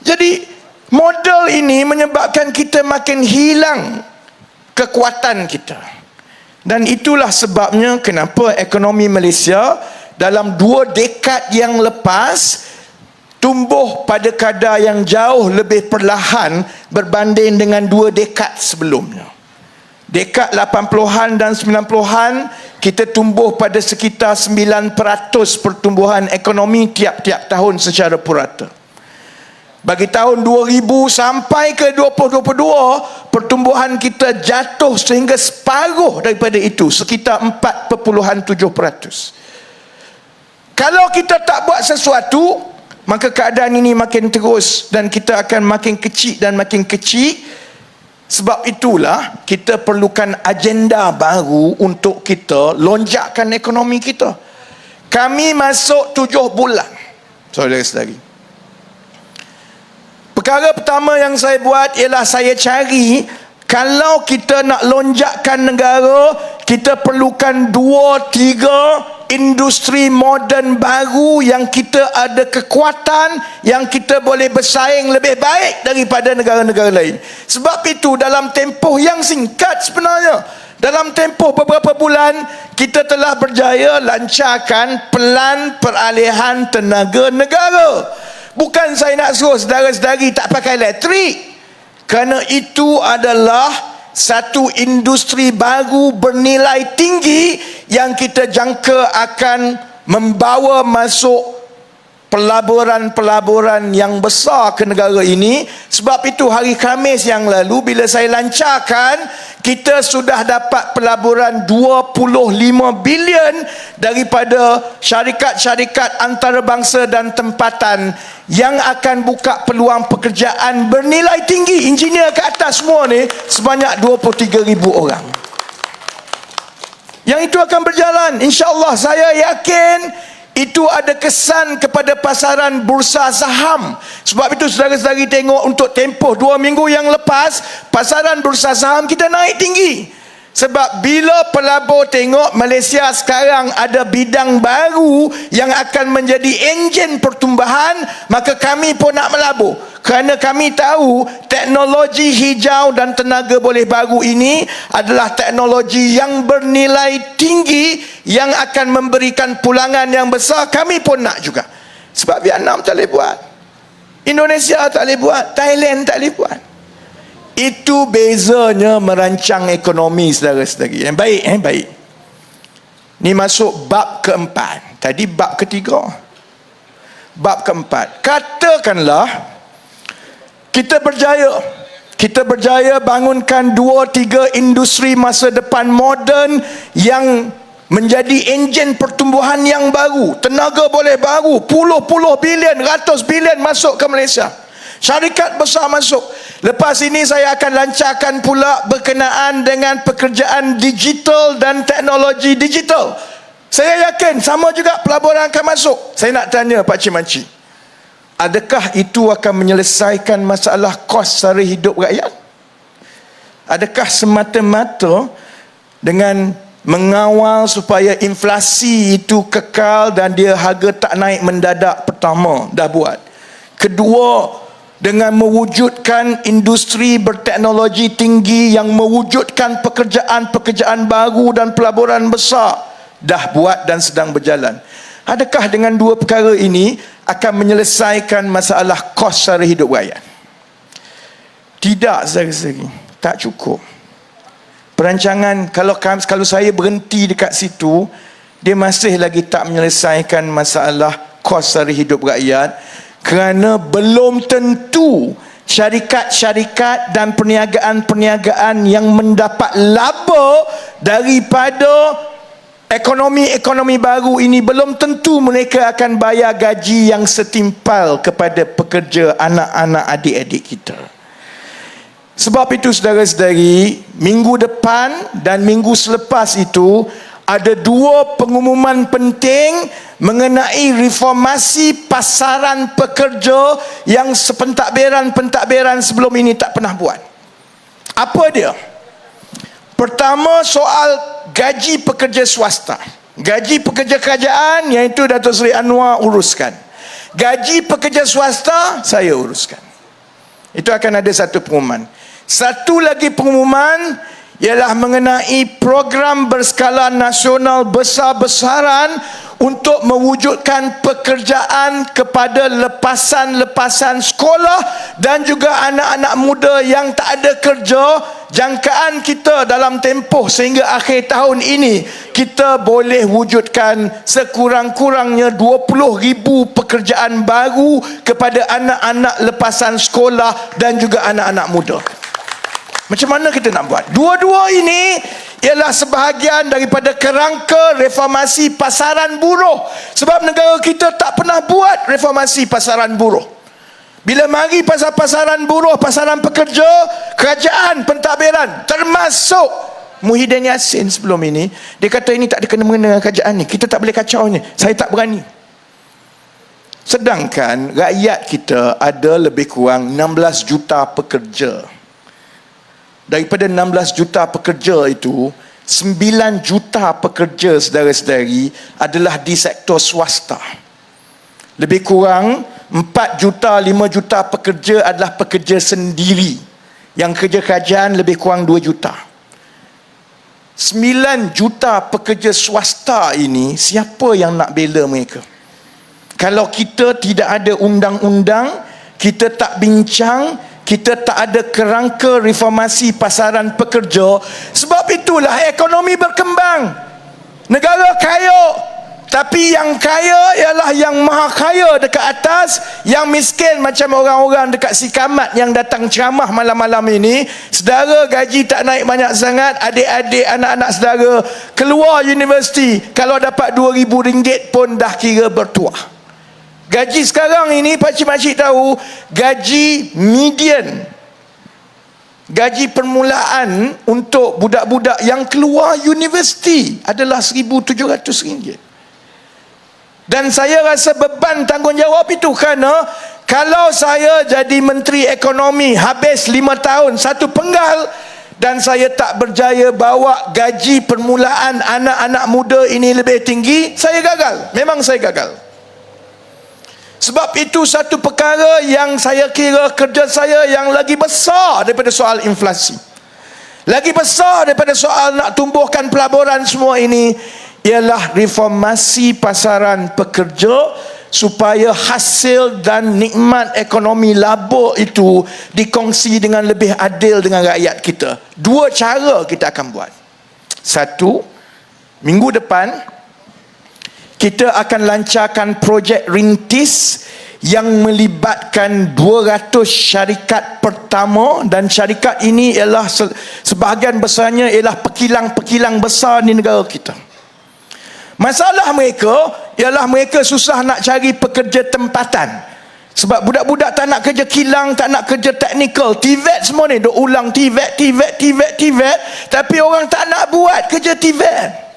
Jadi model ini menyebabkan kita makin hilang kekuatan kita. Dan itulah sebabnya kenapa ekonomi Malaysia dalam 2 dekad yang lepas tumbuh pada kadar yang jauh lebih perlahan berbanding dengan 2 dekad sebelumnya. Dekad 80-an dan 90-an kita tumbuh pada sekitar 9% pertumbuhan ekonomi tiap-tiap tahun secara purata. Bagi tahun 2000 sampai ke 2022, pertumbuhan kita jatuh sehingga separuh daripada itu, sekitar 4.7%. Kalau kita tak buat sesuatu, maka keadaan ini makin terus dan kita akan makin kecil dan makin kecil. Sebab itulah kita perlukan agenda baru untuk kita lonjakkan ekonomi kita. Kami masuk 7 bulan. Saudara-saudari, perkara pertama yang saya buat ialah saya cari, kalau kita nak lonjakkan negara, kita perlukan 2-3 industri moden baru yang kita ada kekuatan, yang kita boleh bersaing lebih baik daripada negara-negara lain. Sebab itu dalam tempoh yang singkat sebenarnya, dalam tempoh beberapa bulan, kita telah berjaya lancarkan pelan peralihan tenaga negara. Bukan saya nak suruh saudara-saudari tak pakai elektrik, kerana itu adalah satu industri baru bernilai tinggi yang kita jangka akan membawa masuk pelaburan-pelaburan yang besar ke negara ini. Sebab itu hari Khamis yang lalu bila saya lancarkan, kita sudah dapat pelaburan 25 bilion daripada syarikat-syarikat antarabangsa dan tempatan yang akan buka peluang pekerjaan bernilai tinggi. Engineer ke atas semua ni sebanyak 23,000 orang. Yang itu akan berjalan, insya-Allah. Saya yakin itu ada kesan kepada pasaran bursa saham. Sebab itu saudara-saudari tengok untuk tempoh 2 minggu yang lepas, pasaran bursa saham kita naik tinggi. Sebab bila pelabur tengok Malaysia sekarang ada bidang baru yang akan menjadi enjin pertumbuhan, maka kami pun nak melabur. Kerana kami tahu teknologi hijau dan tenaga boleh baru ini adalah teknologi yang bernilai tinggi yang akan memberikan pulangan yang besar. Kami pun nak juga. Sebab Vietnam tak boleh buat, Indonesia tak boleh buat, Thailand tak boleh buat. Itu bezanya merancang ekonomi, saudara-saudari. Yang baik, baik. Ni masuk bab keempat. Tadi bab ketiga. Bab keempat. Katakanlah kita berjaya bangunkan 2-3 industri masa depan moden yang menjadi enjin pertumbuhan yang baru. Tenaga boleh baru, puluh bilion, ratus bilion masuk ke Malaysia. Syarikat besar masuk. Lepas ini saya akan lancarkan pula berkenaan dengan pekerjaan digital dan teknologi digital. Saya yakin sama juga pelaburan akan masuk. Saya nak tanya Pak Cik Makcik, adakah itu akan menyelesaikan masalah kos sara hidup rakyat? Adakah semata-mata dengan mengawal supaya inflasi itu kekal dan dia harga tak naik mendadak? Pertama, dah buat. Kedua, dengan mewujudkan industri berteknologi tinggi yang mewujudkan pekerjaan-pekerjaan baru dan pelaburan besar, dah buat dan sedang berjalan. Adakah dengan dua perkara ini akan menyelesaikan masalah kos sara hidup rakyat? Tidak, saudara-saudari. Tak cukup. Perancangan, kalau saya berhenti dekat situ, dia masih lagi tak menyelesaikan masalah kos sara hidup rakyat, kerana belum tentu syarikat-syarikat dan perniagaan-perniagaan yang mendapat laba daripada ekonomi-ekonomi baru ini, belum tentu mereka akan bayar gaji yang setimpal kepada pekerja, anak-anak, adik-adik kita. Sebab itu saudara-saudari, minggu depan dan minggu selepas itu ada dua pengumuman penting mengenai reformasi pasaran pekerja yang pentadbiran sebelum ini tak pernah buat. Apa dia? Pertama, soal gaji pekerja swasta. Gaji pekerja kerajaan, iaitu Datuk Seri Anwar uruskan. Gaji pekerja swasta, saya uruskan. Itu akan ada satu pengumuman. Satu lagi pengumuman ialah mengenai program berskala nasional besar-besaran untuk mewujudkan pekerjaan kepada lepasan-lepasan sekolah dan juga anak-anak muda yang tak ada kerja. Jangkaan kita dalam tempoh sehingga akhir tahun ini, kita boleh wujudkan sekurang-kurangnya 20,000 pekerjaan baru kepada anak-anak lepasan sekolah dan juga anak-anak muda. Macam mana kita nak buat? Dua-dua ini ialah sebahagian daripada kerangka reformasi pasaran buruh. Sebab negara kita tak pernah buat reformasi pasaran buruh. Bila mari pasal pasaran buruh, pasaran pekerja, kerajaan, pentadbiran, termasuk Muhyiddin Yassin sebelum ini, dia kata ini tak ada kena-mengena dengan kerajaan ni, kita tak boleh kacau ni, saya tak berani. Sedangkan rakyat kita ada lebih kurang 16 juta pekerja. Daripada 16 juta pekerja itu, 9 juta pekerja, saudara-saudari, adalah di sektor swasta. Lebih kurang 4 juta, 5 juta pekerja adalah pekerja sendiri. Yang kerja kerajaan lebih kurang 2 juta. 9 juta pekerja swasta ini, siapa yang nak bela mereka? Kalau kita tidak ada undang-undang, kita tak bincang, kita tak ada kerangka reformasi pasaran pekerja. Sebab itulah ekonomi berkembang, negara kaya, Tapi yang kaya ialah yang maha kaya dekat atas, yang miskin macam orang-orang dekat Sikamat yang datang ceramah malam-malam ini. Saudara gaji tak naik banyak sangat, adik-adik anak-anak saudara keluar universiti, kalau dapat RM2,000 pun dah kira bertuah. Gaji sekarang ini pakcik-pakcik tahu, gaji median, gaji permulaan untuk budak-budak yang keluar universiti adalah RM1,700. Dan saya rasa beban tanggungjawab itu kerana kalau saya jadi Menteri Ekonomi habis 5 tahun 1 penggal dan saya tak berjaya bawa gaji permulaan anak-anak muda ini lebih tinggi, saya gagal. Memang saya gagal. Sebab itu satu perkara yang saya kira kerja saya yang lagi besar daripada soal inflasi, lagi besar daripada soal nak tumbuhkan pelaburan semua ini, ialah reformasi pasaran pekerja supaya hasil dan nikmat ekonomi labur itu dikongsi dengan lebih adil dengan rakyat kita. 2 cara kita akan buat. 1, minggu depan kita akan lancarkan projek rintis yang melibatkan 200 syarikat pertama, dan syarikat ini ialah sebahagian besarnya ialah pekilang-pekilang besar di negara kita. Masalah mereka ialah mereka susah nak cari pekerja tempatan. Sebab budak-budak tak nak kerja kilang, tak nak kerja teknikal. TVET semua ni duk ulang TVET. Tapi orang tak nak buat kerja TVET.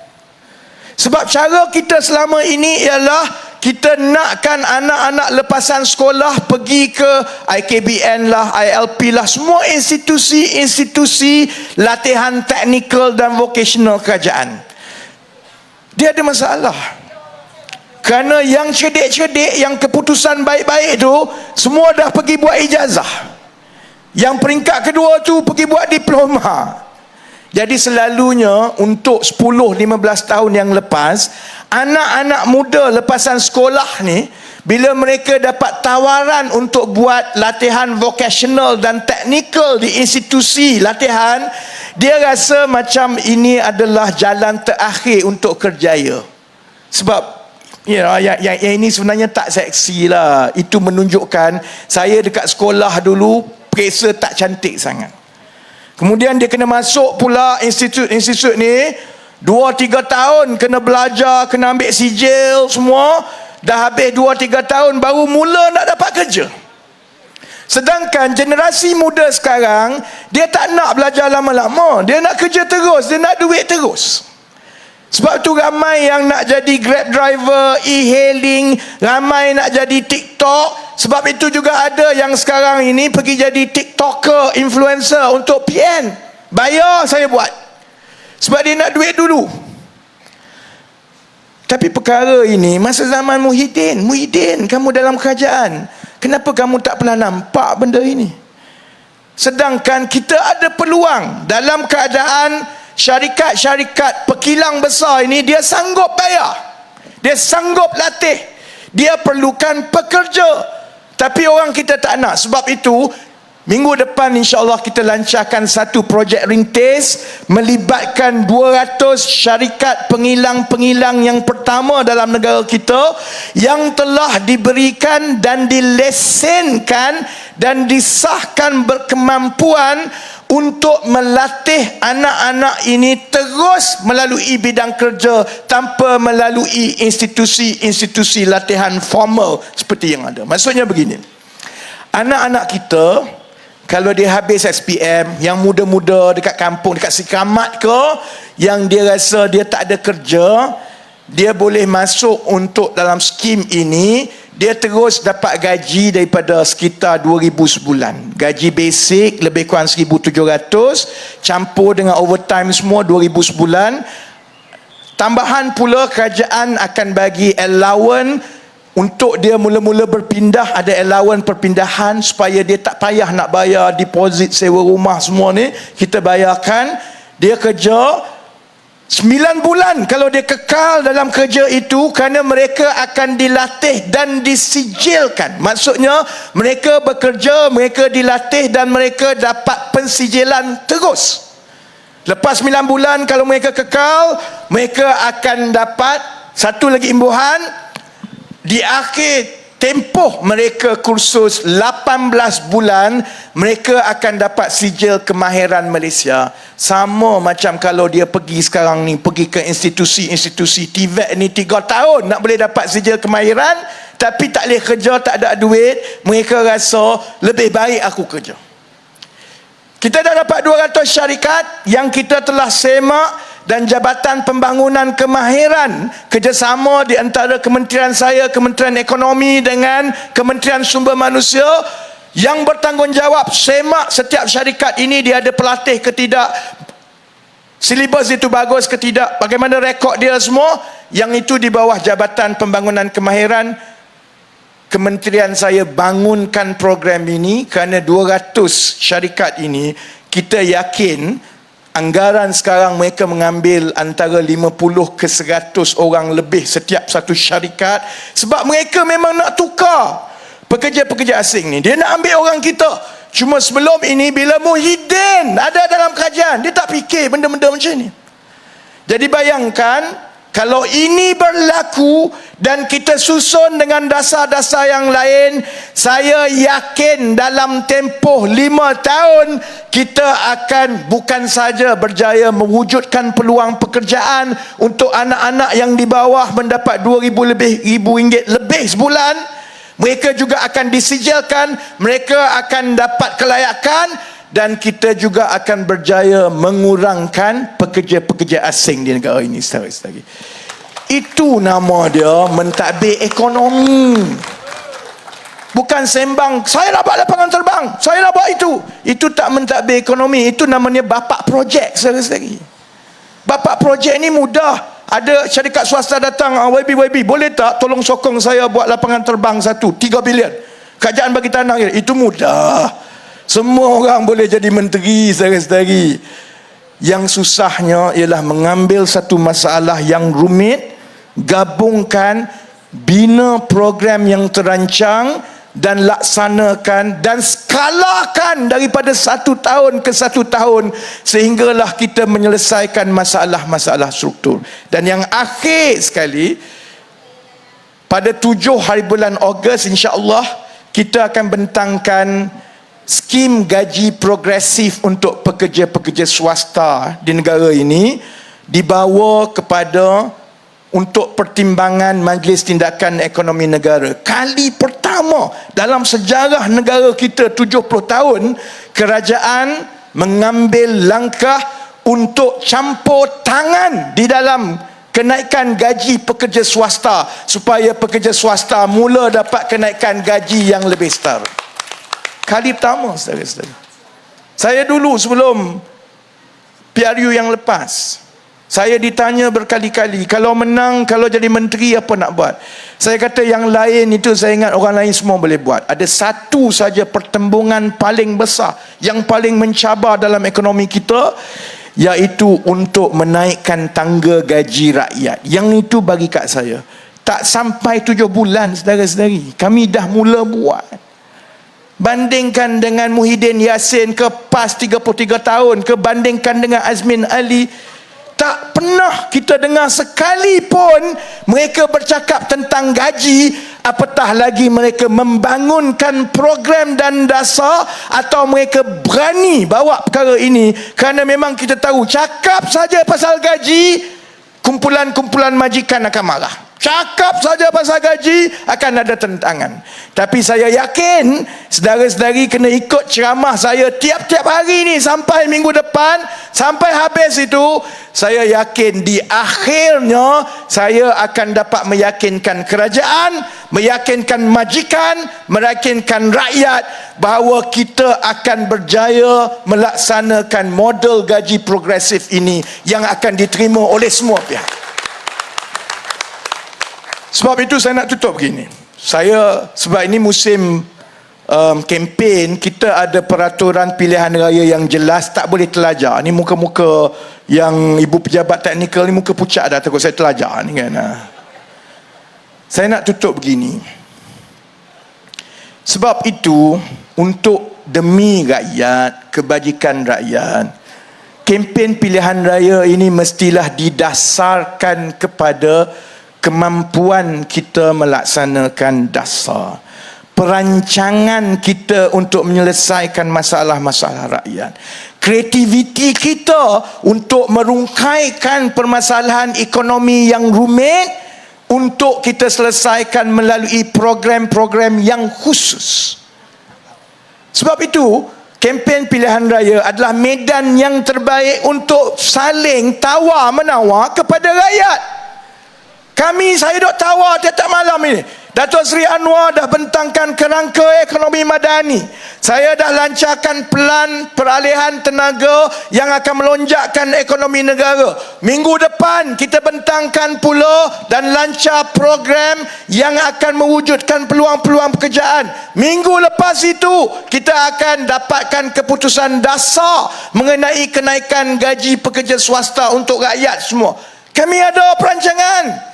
Sebab cara kita selama ini ialah kita nakkan anak-anak lepasan sekolah pergi ke IKBN lah, ILP lah, semua institusi latihan teknikal dan vocational kerajaan. Dia ada masalah kerana yang cerdik-cerdik, yang keputusan baik-baik tu semua dah pergi buat ijazah. Yang peringkat kedua tu pergi buat diploma. Jadi selalunya untuk 10-15 tahun yang lepas, anak-anak muda lepasan sekolah ni, bila mereka dapat tawaran untuk buat latihan vocational dan teknikal di institusi latihan, dia rasa macam ini adalah jalan terakhir untuk kerjaya. Sebab yang ini sebenarnya tak seksi lah. Itu menunjukkan saya dekat sekolah dulu periksa tak cantik sangat. Kemudian dia kena masuk pula institut ni, 2-3 tahun kena belajar, kena ambil sijil semua. Dah habis 2-3 tahun baru mula nak dapat kerja. Sedangkan generasi muda sekarang, dia tak nak belajar lama-lama, dia nak kerja terus, dia nak duit terus. Sebab tu ramai yang nak jadi Grab driver, e-hailing, ramai nak jadi TikTok. Sebab itu juga ada yang sekarang ini pergi jadi TikToker, influencer untuk PN. Bayar saya buat. Sebab dia nak duit dulu. Tapi perkara ini masa zaman Muhyiddin, kamu dalam kerajaan, kenapa kamu tak pernah nampak benda ini? Sedangkan kita ada peluang dalam keadaan syarikat-syarikat pekilang besar ini, dia sanggup bayar, dia sanggup latih, dia perlukan pekerja. Tapi orang kita tak nak. Sebab itu minggu depan insya-Allah kita lancarkan satu projek rintis melibatkan 200 syarikat pengilang-pengilang yang pertama dalam negara kita, yang telah diberikan dan dilesenkan dan disahkan berkemampuan untuk melatih anak-anak ini terus melalui bidang kerja tanpa melalui institusi latihan formal seperti yang ada. Maksudnya begini, anak-anak kita kalau dia habis SPM, yang muda-muda dekat kampung, dekat Sikamat ke, yang dia rasa dia tak ada kerja, dia boleh masuk untuk dalam skim ini. Dia terus dapat gaji daripada sekitar 2,000 sebulan. Gaji basic lebih kurang 1,700, campur dengan overtime semua 2,000 sebulan. Tambahan pula kerajaan akan bagi allowance untuk dia mula-mula berpindah, ada allowance perpindahan supaya dia tak payah nak bayar deposit sewa rumah semua ni, kita bayarkan. Dia kerja 9 bulan kalau dia kekal dalam kerja itu, kerana mereka akan dilatih dan disijilkan. Maksudnya mereka bekerja, mereka dilatih dan mereka dapat pensijilan terus. Lepas 9 bulan kalau mereka kekal, mereka akan dapat satu lagi imbuhan, di akhir tempoh mereka kursus 18 bulan, mereka akan dapat sijil kemahiran Malaysia. Sama macam kalau dia pergi sekarang ni, pergi ke institusi-institusi TVET ni 3 tahun nak boleh dapat sijil kemahiran, tapi tak boleh kerja, tak ada duit, mereka rasa lebih baik aku kerja. Kita dah dapat 200 syarikat yang kita telah semak, dan Jabatan Pembangunan Kemahiran kerjasama di antara kementerian saya, Kementerian Ekonomi dengan Kementerian Sumber Manusia yang bertanggungjawab semak setiap syarikat ini, dia ada pelatih ke tidak, silibus itu bagus ke tidak, bagaimana rekod dia semua, yang itu di bawah Jabatan Pembangunan Kemahiran. Kementerian saya bangunkan program ini kerana 200 syarikat ini, kita yakin anggaran sekarang mereka mengambil antara 50 ke 100 orang lebih setiap satu syarikat, sebab mereka memang nak tukar pekerja-pekerja asing ni. Dia nak ambil orang kita. Cuma sebelum ini bila Muhyiddin ada dalam kerajaan, dia tak fikir benda-benda macam ni. Jadi bayangkan kalau ini berlaku dan kita susun dengan dasar-dasar yang lain, saya yakin dalam tempoh 5 tahun kita akan bukan saja berjaya mewujudkan peluang pekerjaan untuk anak-anak yang di bawah mendapat RM2,000 lebih sebulan. Mereka juga akan disijilkan, mereka akan dapat kelayakan, dan kita juga akan berjaya mengurangkan pekerja-pekerja asing di negara ini sekali-sekali. Itu nama dia mentadbir ekonomi. Bukan sembang, saya nak buat lapangan terbang, saya nak buat itu. Itu tak mentadbir ekonomi, itu namanya bapak projek sekali-sekali. Bapak projek ni mudah. Ada syarikat swasta datang, YB, boleh tak tolong sokong saya buat lapangan terbang 3 bilion. Kerajaan bagi tanah, itu mudah. Semua orang boleh jadi menteri sekali-sekali. Yang susahnya ialah mengambil satu masalah yang rumit, gabungkan, bina program yang terancang dan laksanakan dan skalakan daripada 1 tahun ke 1 tahun sehinggalah kita menyelesaikan masalah-masalah struktur. Dan yang akhir sekali, pada 7 hari bulan Ogos insya-Allah kita akan bentangkan skim gaji progresif untuk pekerja-pekerja swasta di negara ini, dibawa kepada untuk pertimbangan Majlis Tindakan Ekonomi Negara. Kali pertama dalam sejarah negara kita 70 tahun, kerajaan mengambil langkah untuk campur tangan di dalam kenaikan gaji pekerja swasta supaya pekerja swasta mula dapat kenaikan gaji yang lebih setara. Kali pertama, saudara-saudara. Saya dulu sebelum PRU yang lepas, saya ditanya berkali-kali, kalau menang, kalau jadi menteri apa nak buat? Saya kata yang lain itu saya ingat orang lain semua boleh buat. Ada satu saja pertembungan paling besar, yang paling mencabar dalam ekonomi kita, iaitu untuk menaikkan tangga gaji rakyat. Yang itu bagi kat saya tak sampai 7 bulan, saudara-saudari, kami dah mula buat. Bandingkan dengan Muhyiddin Yassin ke PAS 33 tahun, ke bandingkan dengan Azmin Ali, tak pernah kita dengar sekalipun mereka bercakap tentang gaji, apatah lagi mereka membangunkan program dan dasar, atau mereka berani bawa perkara ini. Kerana memang kita tahu, cakap saja pasal gaji, kumpulan-kumpulan majikan akan marah. Cakap saja pasal gaji, akan ada tentangan. Tapi saya yakin saudara-saudari kena ikut ceramah saya tiap-tiap hari ni sampai minggu depan, sampai habis itu. Saya yakin di akhirnya saya akan dapat meyakinkan kerajaan, meyakinkan majikan, meyakinkan rakyat bahawa kita akan berjaya melaksanakan model gaji progresif ini yang akan diterima oleh semua pihak. Sebab itu saya nak tutup begini. Sebab ini musim kempen, kita ada peraturan pilihan raya yang jelas, tak boleh terlajar. Ni muka-muka yang ibu pejabat teknikal ni muka pucat dah, takut saya terlajar ni kan. Saya nak tutup begini. Sebab itu, untuk demi rakyat, kebajikan rakyat, kempen pilihan raya ini mestilah didasarkan kepada kemampuan kita melaksanakan dasar, perancangan kita untuk menyelesaikan masalah-masalah rakyat, kreativiti kita untuk merungkaikan permasalahan ekonomi yang rumit untuk kita selesaikan melalui program-program yang khusus. Sebab itu, kempen pilihan raya adalah medan yang terbaik untuk saling tawar-menawar kepada rakyat. Saya duk tawar tiap-tiap malam ini. Datuk Seri Anwar dah bentangkan kerangka ekonomi madani. Saya dah lancarkan pelan peralihan tenaga yang akan melonjakkan ekonomi negara. Minggu depan kita bentangkan pula dan lancar program yang akan mewujudkan peluang-peluang pekerjaan. Minggu lepas itu kita akan dapatkan keputusan dasar mengenai kenaikan gaji pekerja swasta untuk rakyat semua. Kami ada perancangan.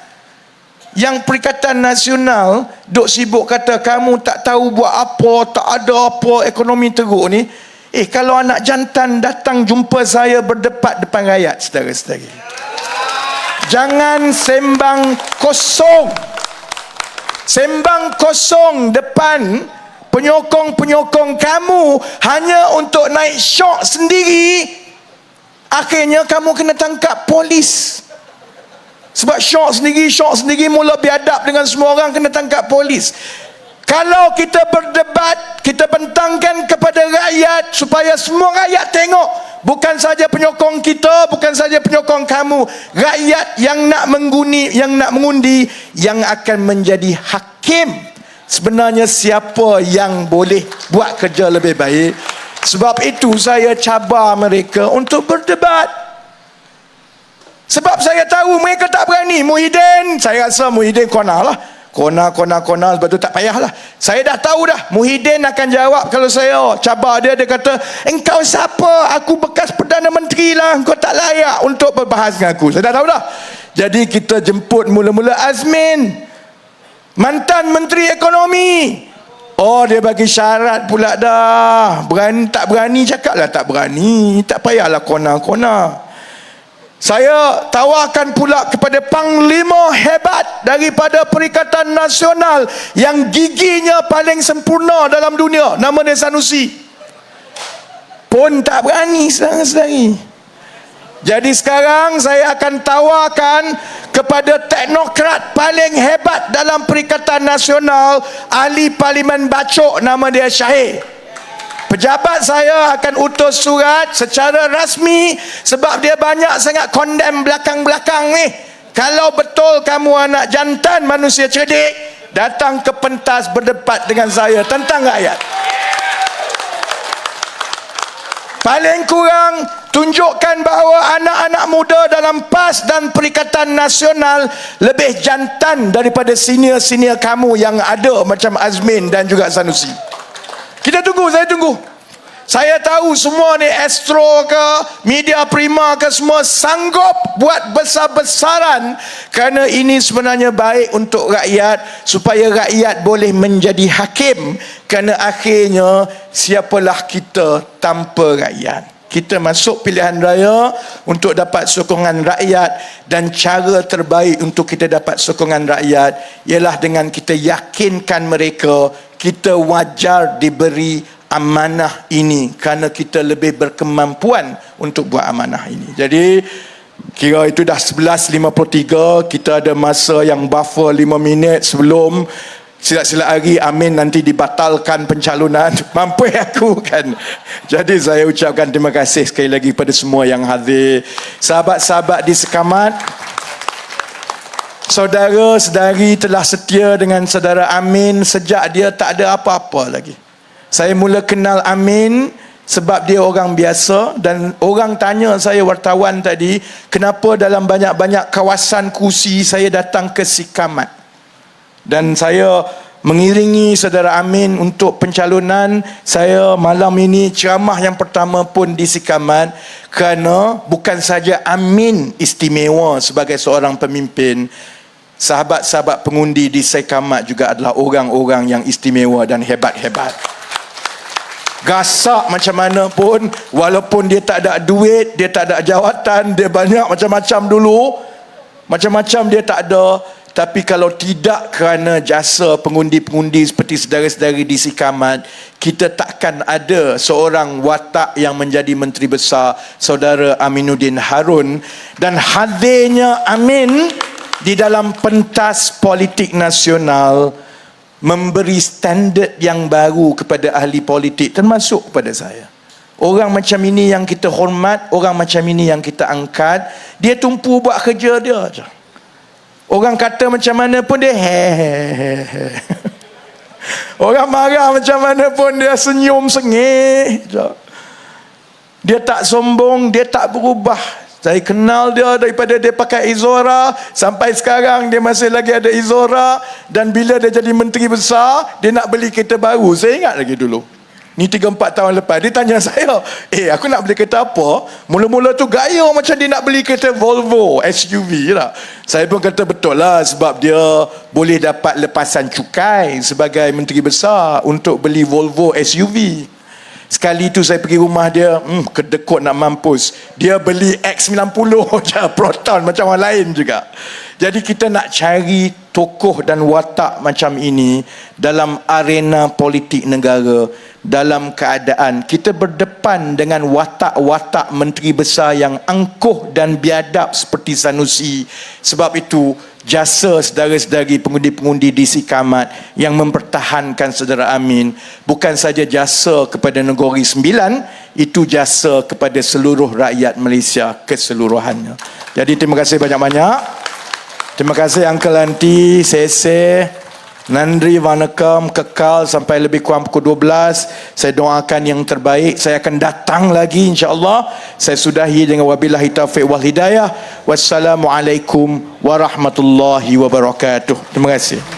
Yang Perikatan Nasional duk sibuk kata kamu tak tahu buat apa, tak ada apa, ekonomi teruk ni. Kalau anak jantan datang jumpa saya berdebat depan rakyat, saudara-saudari, jangan sembang kosong. Sembang kosong depan penyokong-penyokong kamu hanya untuk naik syok sendiri. Akhirnya kamu kena tangkap polis. Sebab syok sendiri mula biadab dengan semua orang, kena tangkap polis. Kalau kita berdebat, kita bentangkan kepada rakyat supaya semua rakyat tengok, bukan saja penyokong kita, bukan saja penyokong kamu, rakyat yang nak mengundi yang akan menjadi hakim. Sebenarnya siapa yang boleh buat kerja lebih baik. Sebab itu saya cabar mereka untuk berdebat. Sebab saya tahu mereka tak berani. Muhyiddin, saya rasa Muhyiddin kona lah. Kona, sebab tu tak payahlah. Saya dah tahu dah, Muhyiddin akan jawab kalau saya cabar dia. Dia kata, engkau siapa? Aku bekas Perdana Menteri lah. Engkau tak layak untuk berbahas dengan aku. Saya dah tahu dah. Jadi kita jemput mula-mula Azmin, mantan Menteri Ekonomi. Dia bagi syarat pula dah. Berani tak berani, cakap lah tak berani. Tak payahlah kona. Saya tawarkan pula kepada panglima hebat daripada Perikatan Nasional yang giginya paling sempurna dalam dunia, nama dia Sanusi. Pun tak berani, saudara-saudari. Jadi sekarang saya akan tawarkan kepada teknokrat paling hebat dalam Perikatan Nasional, ahli Parlimen Bacok, nama dia Syahir. Pejabat saya akan utus surat secara rasmi sebab dia banyak sangat condemn belakang-belakang ni. Kalau betul kamu anak jantan, manusia cerdik, datang ke pentas berdebat dengan saya tentang rakyat. Paling kurang tunjukkan bahawa anak-anak muda dalam PAS dan Perikatan Nasional lebih jantan daripada senior-senior kamu yang ada macam Azmin dan juga Sanusi. Kita tunggu, saya tunggu. Saya tahu semua ni Astro ke, Media Prima ke, semua sanggup buat besar-besaran kerana ini sebenarnya baik untuk rakyat, supaya rakyat boleh menjadi hakim. Kerana akhirnya siapalah kita tanpa rakyat. Kita masuk pilihan raya untuk dapat sokongan rakyat, dan cara terbaik untuk kita dapat sokongan rakyat ialah dengan kita yakinkan mereka kita wajar diberi amanah ini kerana kita lebih berkemampuan untuk buat amanah ini. Jadi kira itu dah 11.53, kita ada masa yang buffer 5 minit sebelum silap-silap hari Amin nanti dibatalkan pencalonan. Mampu aku kan. Jadi saya ucapkan terima kasih sekali lagi kepada semua yang hadir, sahabat-sahabat di Sekamat. Saudara-saudari telah setia dengan saudara Amin sejak dia tak ada apa-apa lagi. Saya mula kenal Amin sebab dia orang biasa, dan orang tanya saya, wartawan tadi, kenapa dalam banyak-banyak kawasan kursi saya datang ke Sikamat. Dan saya mengiringi saudara Amin untuk pencalonan. Saya malam ini ceramah yang pertama pun di Sikamat, kerana bukan saja Amin istimewa sebagai seorang pemimpin, sahabat-sahabat pengundi di Sikamat juga adalah orang-orang yang istimewa dan hebat-hebat. Gasak macam mana pun, walaupun dia tak ada duit, dia tak ada jawatan, dia banyak macam-macam dulu, macam-macam dia tak ada. Tapi kalau tidak kerana jasa pengundi-pengundi seperti saudara-saudari di Sikamat, kita takkan ada seorang watak yang menjadi Menteri Besar, Saudara Aminuddin Harun. Dan hadirnya Amin di dalam pentas politik nasional memberi standard yang baru kepada ahli politik, termasuk kepada saya. Orang macam ini yang kita hormat, orang macam ini yang kita angkat. Dia tumpu buat kerja dia je. Orang kata macam mana pun dia orang marah macam mana pun dia senyum sengih je. Dia tak sombong, dia tak berubah. Saya kenal dia daripada dia pakai Izora sampai sekarang dia masih lagi ada Izora. Dan bila dia jadi menteri besar, dia nak beli kereta baru. Saya ingat lagi dulu, ni 3-4 tahun lepas, dia tanya saya, aku nak beli kereta apa? Mula-mula tu gaya macam dia nak beli kereta Volvo SUV lah. Saya pun kata betul lah, sebab dia boleh dapat lepasan cukai sebagai menteri besar untuk beli Volvo SUV. Sekali tu saya pergi rumah dia, kedekut nak mampus. Dia beli X90 je, Proton macam orang lain juga. Jadi kita nak cari tokoh dan watak macam ini dalam arena politik negara, dalam keadaan kita berdepan dengan watak-watak menteri besar yang angkuh dan biadab seperti Sanusi. Sebab itu jasa saudara-saudari pengundi-pengundi di Sikamat yang mempertahankan saudara Amin bukan saja jasa kepada Negeri Sembilan, itu jasa kepada seluruh rakyat Malaysia keseluruhannya. Jadi terima kasih banyak-banyak. Terima kasih Uncle Auntie, Sese, Nandri, Vanakam, kekal sampai lebih kurang pukul 12. Saya doakan yang terbaik. Saya akan datang lagi insya-Allah. Saya sudahi dengan wabillahi taufiq wal hidayah. Wassalamualaikum warahmatullahi wabarakatuh. Terima kasih.